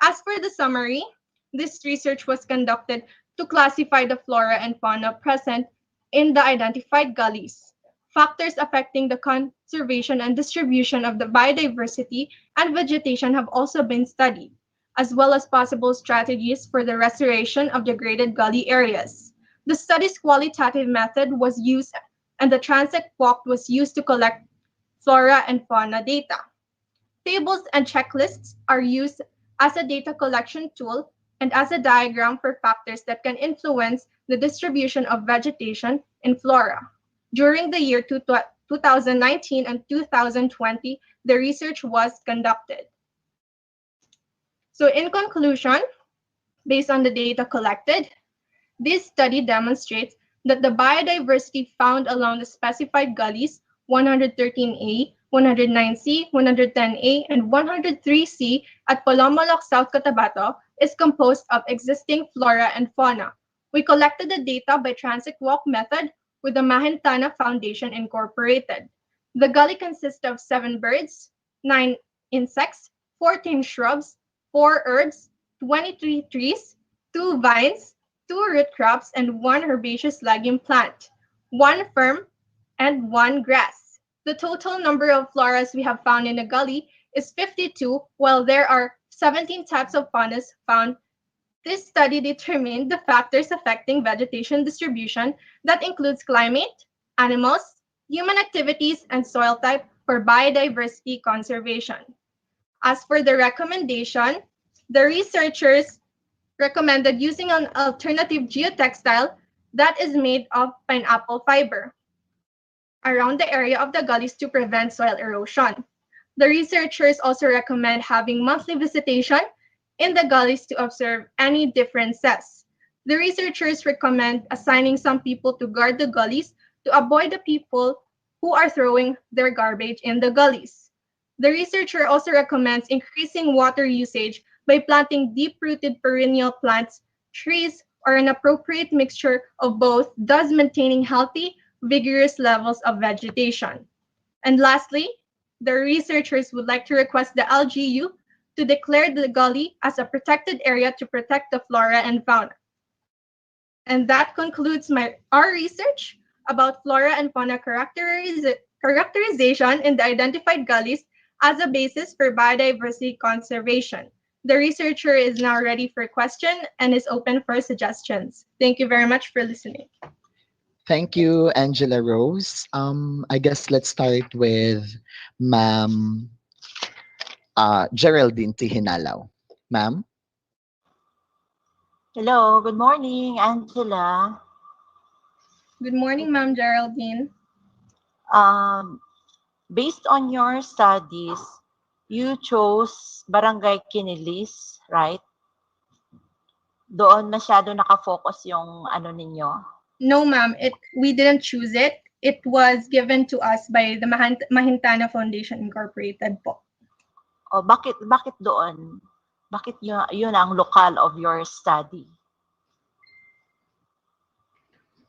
[SPEAKER 11] As for the summary, this research was conducted to classify the flora and fauna present in the identified gullies. Factors affecting the conservation and distribution of the biodiversity and vegetation have also been studied, as well as possible strategies for the restoration of degraded gully areas. The study's qualitative method was used and the transect walk was used to collect flora and fauna data. Tables and checklists are used as a data collection tool and as a diagram for factors that can influence the distribution of vegetation in flora. During the year 2019 and 2020, the research was conducted. So in conclusion, based on the data collected, this study demonstrates that the biodiversity found along the specified gullies 113A, 109C, 110A, and 103C at Polomolok, South Cotabato is composed of existing flora and fauna. We collected the data by transit walk method with the Mahintana Foundation Incorporated. The gully consists of 7 birds, 9 insects, 14 shrubs, 4 herbs, 23 trees, 2 vines, 2 root crops, and 1 herbaceous legume plant, 1 fern, and 1 grass. The total number of floras we have found in the gully is 52, while there are 17 types of faunas found. This study determined the factors affecting vegetation distribution that includes climate, animals, human activities, and soil type for biodiversity conservation. As for the recommendation, the researchers recommended using an alternative geotextile that is made of pineapple fiber around the area of the gullies to prevent soil erosion. The researchers also recommend having monthly visitation in the gullies to observe any differences. The researchers recommend assigning some people to guard the gullies to avoid the people who are throwing their garbage in the gullies. The researcher also recommends increasing water usage by planting deep-rooted perennial plants, trees, or an appropriate mixture of both, thus maintaining healthy, vigorous levels of vegetation. And lastly, the researchers would like to request the LGU to declare the gully as a protected area to protect the flora and fauna. And that concludes our research about flora and fauna characterization in the identified gullies as a basis for biodiversity conservation. The researcher is now ready for question and is open for suggestions. Thank you very much for listening.
[SPEAKER 1] Thank you, Angela Rose. I guess let's start with Ma'am Geraldine Tihinalaw. Ma'am?
[SPEAKER 6] Hello, good morning, Angela.
[SPEAKER 11] Good morning, Ma'am Geraldine.
[SPEAKER 6] Um, Based on your studies, you chose Barangay Kinilis, right? Doon masyado nakafocus yung ano ninyo.
[SPEAKER 11] No, ma'am, we didn't choose it. It was given to us by the Mahintana Foundation Incorporated po.
[SPEAKER 6] O bakit doon? Bakit yun ang lokal of your study?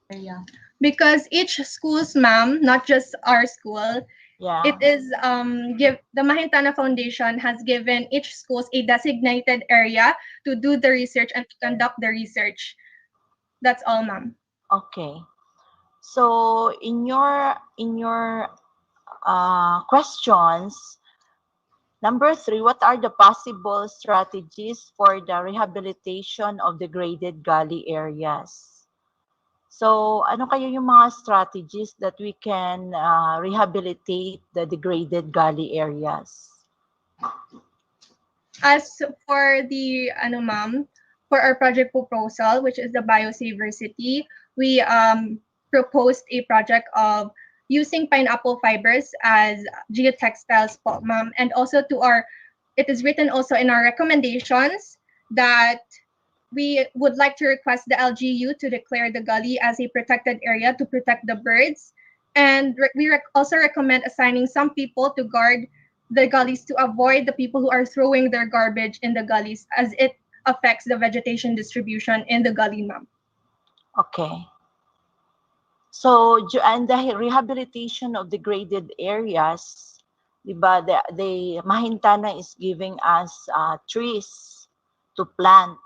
[SPEAKER 11] Yeah. Because each schools, ma'am, not just our school,
[SPEAKER 6] Yeah.
[SPEAKER 11] it is the Mahintana Foundation has given each schools a designated area to do the research and to conduct the research. That's all, ma'am.
[SPEAKER 6] Okay. So in your questions, number 3, what are the possible strategies for the rehabilitation of degraded gully areas? So, ano kaya yung mga strategies that we can rehabilitate the degraded gully areas?
[SPEAKER 11] As for the ma'am, for our project proposal, which is the biodiversity, we proposed a project of using pineapple fibers as geotextiles po, ma'am, and also it is written also in our recommendations that we would like to request the LGU to declare the gully as a protected area to protect the birds. And we also recommend assigning some people to guard the gullies to avoid the people who are throwing their garbage in the gullies as it affects the vegetation distribution in the gully, ma'am.
[SPEAKER 6] Okay. So, and the rehabilitation of degraded areas, diba, the Mahintana is giving us trees to plant.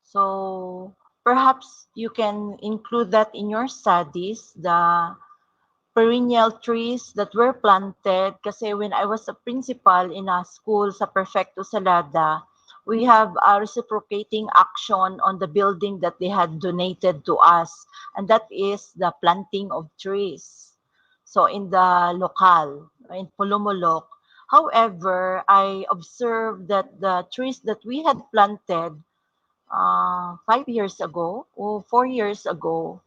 [SPEAKER 6] So, perhaps you can include that in your studies, the perennial trees that were planted. Kasi when I was a principal in a school sa Perfecto Salada, we have a reciprocating action on the building that they had donated to us, and that is the planting of trees. So in the local, in Pulumulok. However, I observed that the trees that we had planted 5 years ago or 4 years ago,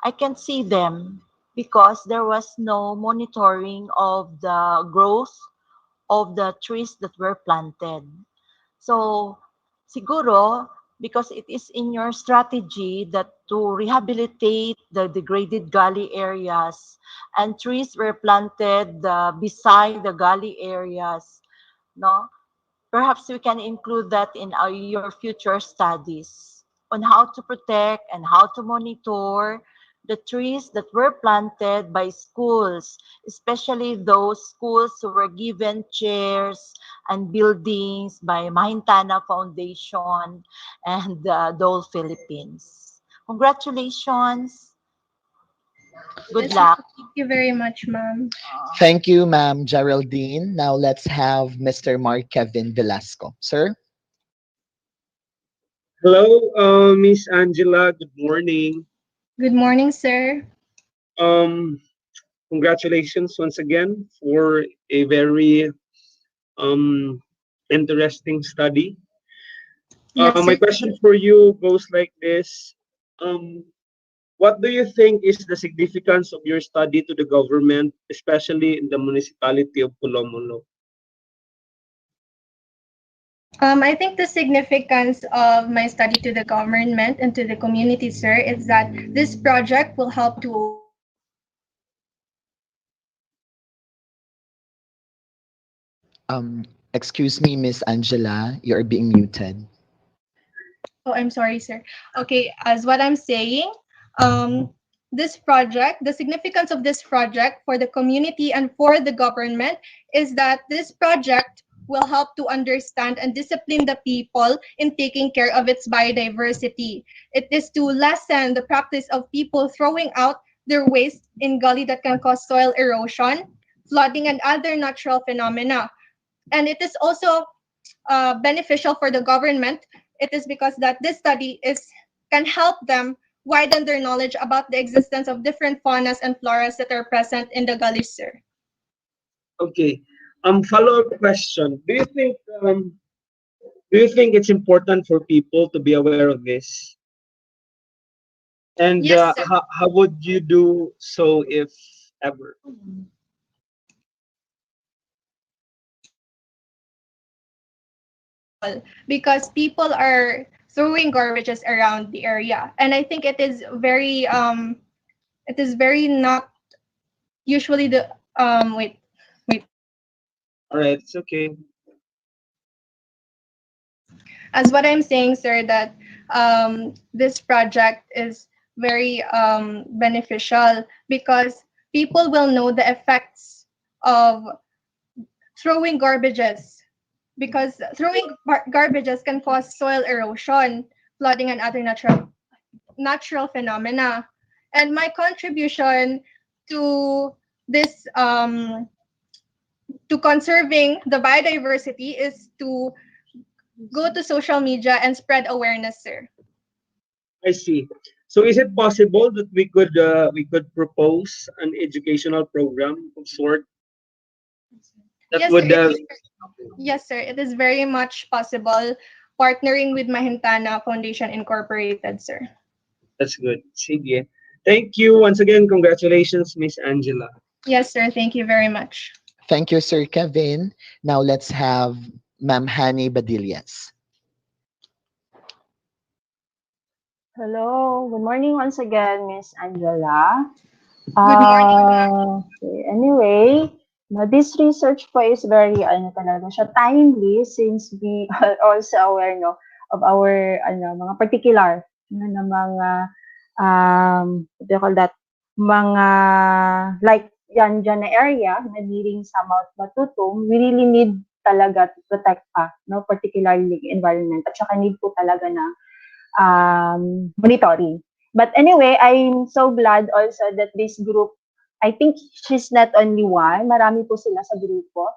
[SPEAKER 6] I can see them because there was no monitoring of the growth of the trees that were planted. So, siguro, because it is in your strategy that to rehabilitate the degraded gully areas and trees were planted beside the gully areas, no? Perhaps we can include that in your future studies on how to protect and how to monitor the trees that were planted by schools, especially those schools who were given chairs and buildings by Mahintana Foundation and Dole Philippines. Congratulations. Good
[SPEAKER 11] Yes,
[SPEAKER 6] luck.
[SPEAKER 11] thank you very much, ma'am.
[SPEAKER 1] Thank you, Ma'am Geraldine. Now let's have Mr. Mark Kevin Velasco. Sir?
[SPEAKER 3] Hello, Miss Angela. Good morning.
[SPEAKER 11] Good morning, sir.
[SPEAKER 3] Um, Congratulations once again for a very um, interesting study.
[SPEAKER 11] Yes,
[SPEAKER 3] My
[SPEAKER 11] sir.
[SPEAKER 3] question for you goes like this. Um, what do you think is the significance of your study to the government, especially in the municipality of Pulomolo?
[SPEAKER 11] I think the significance of my study to the government and to the community, sir, is that this project will help to.
[SPEAKER 1] Um, Excuse me, Miss Angela, you are being muted.
[SPEAKER 11] Oh, I'm sorry, sir. Okay, as what I'm saying, this project, the significance of this project for the community and for the government is that this project will help to understand and discipline the people in taking care of its biodiversity. It is to lessen the practice of people throwing out their waste in gully that can cause soil erosion, flooding, and other natural phenomena. And it is also beneficial for the government. It is because that this study is can help them widen their knowledge about the existence of different faunas and floras that are present in the gullies, sir.
[SPEAKER 3] Okay. Follow-up question. Do you think it's important for people to be aware of this? And
[SPEAKER 11] Yes, sir.
[SPEAKER 3] how would you do so if ever?
[SPEAKER 11] Because people are throwing garbages around the area, and I think it is very not usually the wait
[SPEAKER 3] All right, it's okay.
[SPEAKER 11] as what I'm saying, sir, that this project is very beneficial because people will know the effects of throwing garbages, because throwing garbages can cause soil erosion, flooding, and other natural phenomena. And my contribution to this to conserving the biodiversity is to go to social media and spread awareness, sir.
[SPEAKER 3] I see. So is it possible that we could propose an educational program of sort that
[SPEAKER 11] Yes, sir.
[SPEAKER 3] would
[SPEAKER 11] Yes, sir. It is very much possible partnering with Mahintana Foundation Incorporated, sir.
[SPEAKER 3] that's good. Sige. Thank you once again. Congratulations, Miss Angela.
[SPEAKER 11] Yes, sir. Thank you very much.
[SPEAKER 1] Thank you, Sir Kevin. Now let's have Ma'am Hani Badillas.
[SPEAKER 4] Hello, good morning once again, Miss Angela.
[SPEAKER 11] Good morning, ma'am.
[SPEAKER 4] Okay, anyway, no, this research po is very talaga siya, timely since we are also aware no of our mga particular na mga what do you call that, mga like yan dyan na area na leading sa Mount Batutung, we really need talaga to protect no, particularly environment at saka need po talaga na monitoring. But anyway, I'm so glad also that this group, I think she's not only one, marami po sila sa grupo.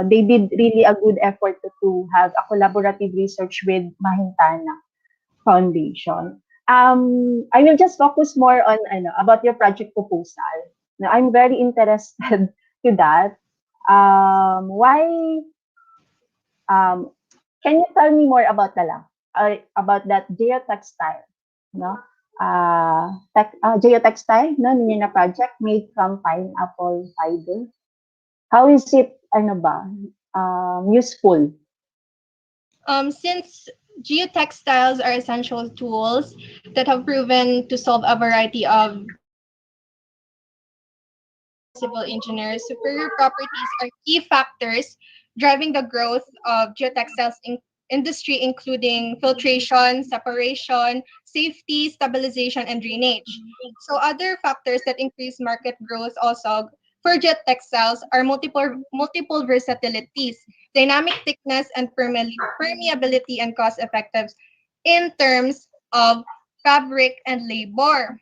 [SPEAKER 4] They did really a good effort to have a collaborative research with Mahintana Foundation. I will just focus more on about your project proposal. Now, I'm very interested to that. Why um, can you tell me more about about that geotextile, no? Geotextile, no, ninyo na project made from pineapple fiber. How is it, useful?
[SPEAKER 11] Since geotextiles are essential tools that have proven to solve a variety of civil engineers, superior properties are key factors driving the growth of geotextiles industry, including filtration, separation, safety, stabilization, and drainage. So other factors that increase market growth also for geotextiles are multiple versatilities, dynamic thickness, and permeability, and cost effective in terms of fabric and labor.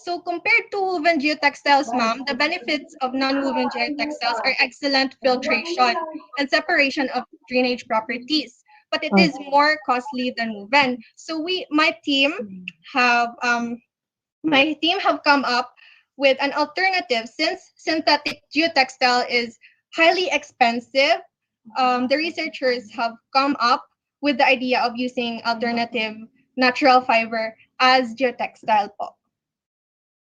[SPEAKER 11] So compared to woven geotextiles, ma'am, the benefits of non-woven geotextiles are excellent filtration and separation of drainage properties, but it is more costly than woven. So my team have come up with an alternative since synthetic geotextile is highly expensive. The researchers have come up with the idea of using alternative natural fiber as geotextile po.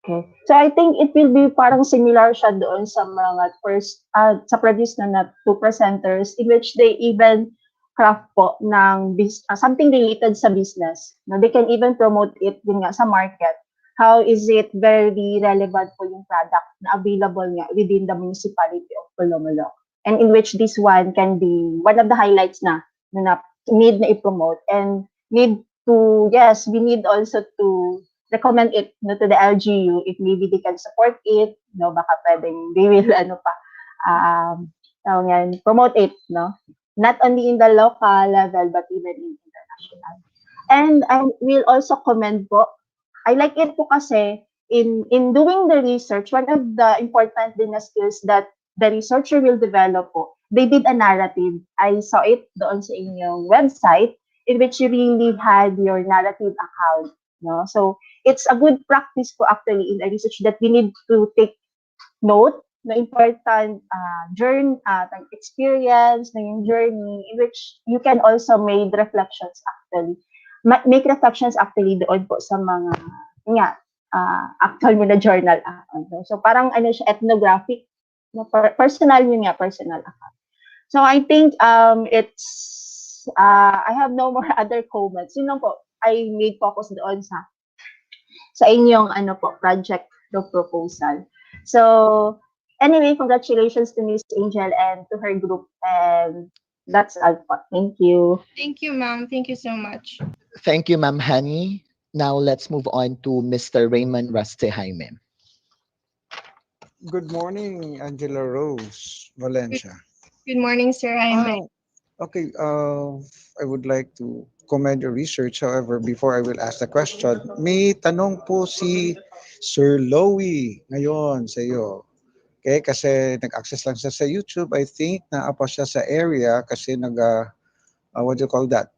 [SPEAKER 4] Okay. So I think it will be parang similar siya doon sa mga first, sa previous na two presenters in which they even craft po ng something related sa business. No, they can even promote it din nga sa market. How is it very relevant po yung product na available nga within the municipality of Polomolo? And in which this one can be one of the highlights na need na i-promote and need to, yes, we need also to recommend it to the LGU if maybe they can support it, no, baka pwedeng they will promote it, no, not only in the local level but even in international. And I will also commend po, I like it po kasi in doing the research, one of the important din na skills that the researcher will develop po, they did a narrative. I saw it doon sa inyong website in which you really had your narrative account. No? So, it's a good practice po actually in a research that we need to take note na important journey, experience na yung journey in which you can also make reflections actually. Make reflections actually doon po sa mga nga actual mo na journal account. No? So parang ano siya ethnographic, no? Personal yun nga, personal account. So I think it's I have no more other comments. Yun lang po, I made focus doon sa inyong ano po, project the proposal. So, anyway, congratulations to Miss Angel and to her group. And that's all po. Thank you.
[SPEAKER 11] Thank you, ma'am. Thank you so much.
[SPEAKER 1] Thank you, Ma'am Honey. Now let's move on to Mr. Raymond Raste Jaime.
[SPEAKER 8] Good morning, Angela Rose
[SPEAKER 11] Good,
[SPEAKER 8] Valencia.
[SPEAKER 11] good morning, sir. I'm
[SPEAKER 8] Ah, okay. I would like to commend your research. However, before I will ask the question, may tanong po si Sir Lowy ngayon sa iyo. Okay, kasi nag-access lang siya sa YouTube. I think naapa siya sa area kasi what do you call that?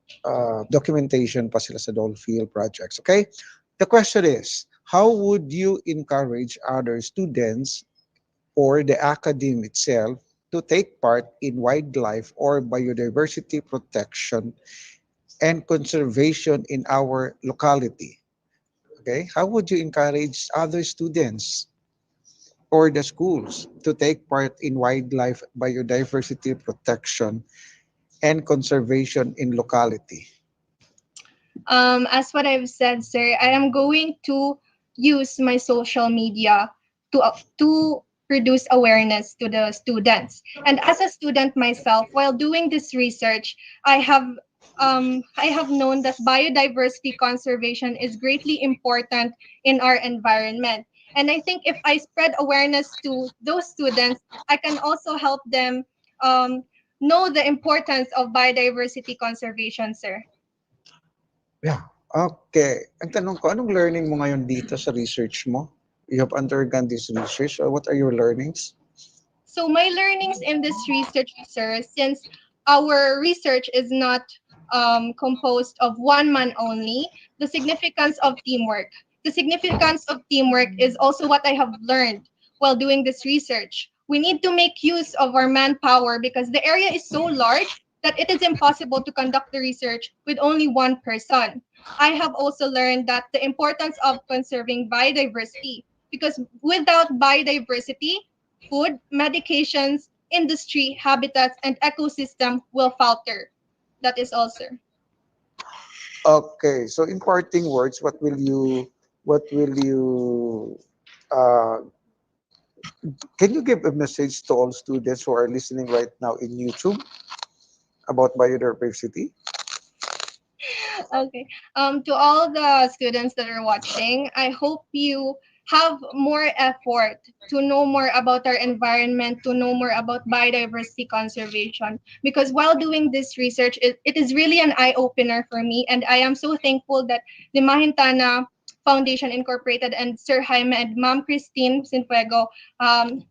[SPEAKER 8] Documentation pa sila sa Dolfield projects. Okay? The question is, how would you encourage other students or the academe itself to take part in wildlife or biodiversity protection and conservation in our locality? Okay, how would you encourage other students or the schools to take part in wildlife biodiversity protection and conservation in locality?
[SPEAKER 11] As what I've said, sir, I am going to use my social media to produce awareness to the students. And as a student myself, while doing this research, I have known that biodiversity conservation is greatly important in our environment. And I think if I spread awareness to those students, I can also help them um, know the importance of biodiversity conservation, sir.
[SPEAKER 8] Yeah. Okay. Ang tanong ko, anong learning mo ngayon dito sa research mo? You have undergone this research. What are your learnings?
[SPEAKER 11] So my learnings in this research, sir, since our research is not composed of one man only, the significance of teamwork. The significance of teamwork is also what I have learned while doing this research. We need to make use of our manpower because the area is so large that it is impossible to conduct the research with only one person. I have also learned that the importance of conserving biodiversity because without biodiversity, food, medications, industry, habitats, and ecosystem will falter. That is all, sir.
[SPEAKER 8] Okay. So in parting words, what will you uh, can you give a message to all students who are listening right now in YouTube about biodiversity?
[SPEAKER 11] Okay. To all the students that are watching, I hope you have more effort to know more about our environment, to know more about biodiversity conservation. Because while doing this research, it is really an eye opener for me. And I am so thankful that the Mahintana Foundation Incorporated and Sir Jaime and Ma'am Christine Sinfuego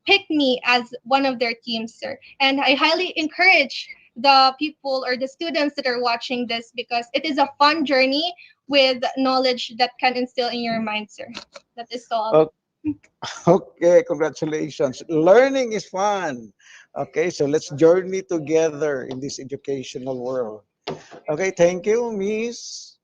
[SPEAKER 11] picked me as one of their teams, sir. And I highly encourage the people or the students that are watching this because it is a fun journey with knowledge that can instill in your mind, sir. That is all.
[SPEAKER 8] O- Okay, congratulations. Learning is fun. Okay, so let's journey together in this educational world. Okay, thank you, Miss.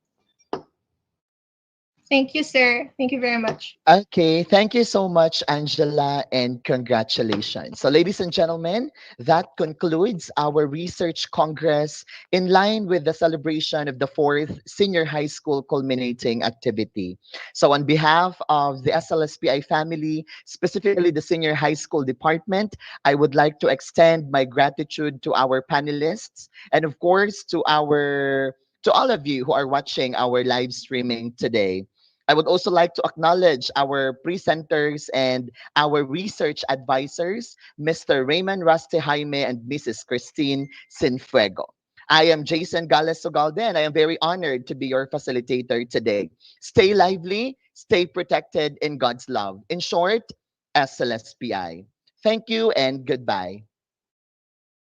[SPEAKER 11] Thank you, sir. Thank you very much.
[SPEAKER 1] Okay, thank you so much, Angela, and congratulations. So, ladies and gentlemen, that concludes our research congress in line with the celebration of the fourth senior high school culminating activity. So, on behalf of the SLSPI family, specifically the senior high school department, I would like to extend my gratitude to our panelists and, of course, to all of you who are watching our live streaming today. I would also like to acknowledge our presenters and our research advisors, Mr. Raymond Raste Jaime and Mrs. Christine Sinfuego. I am Jason Gales Sogalde, and I am very honored to be your facilitator today. Stay lively, stay protected in God's love. In short, SLSPI. Thank you and goodbye.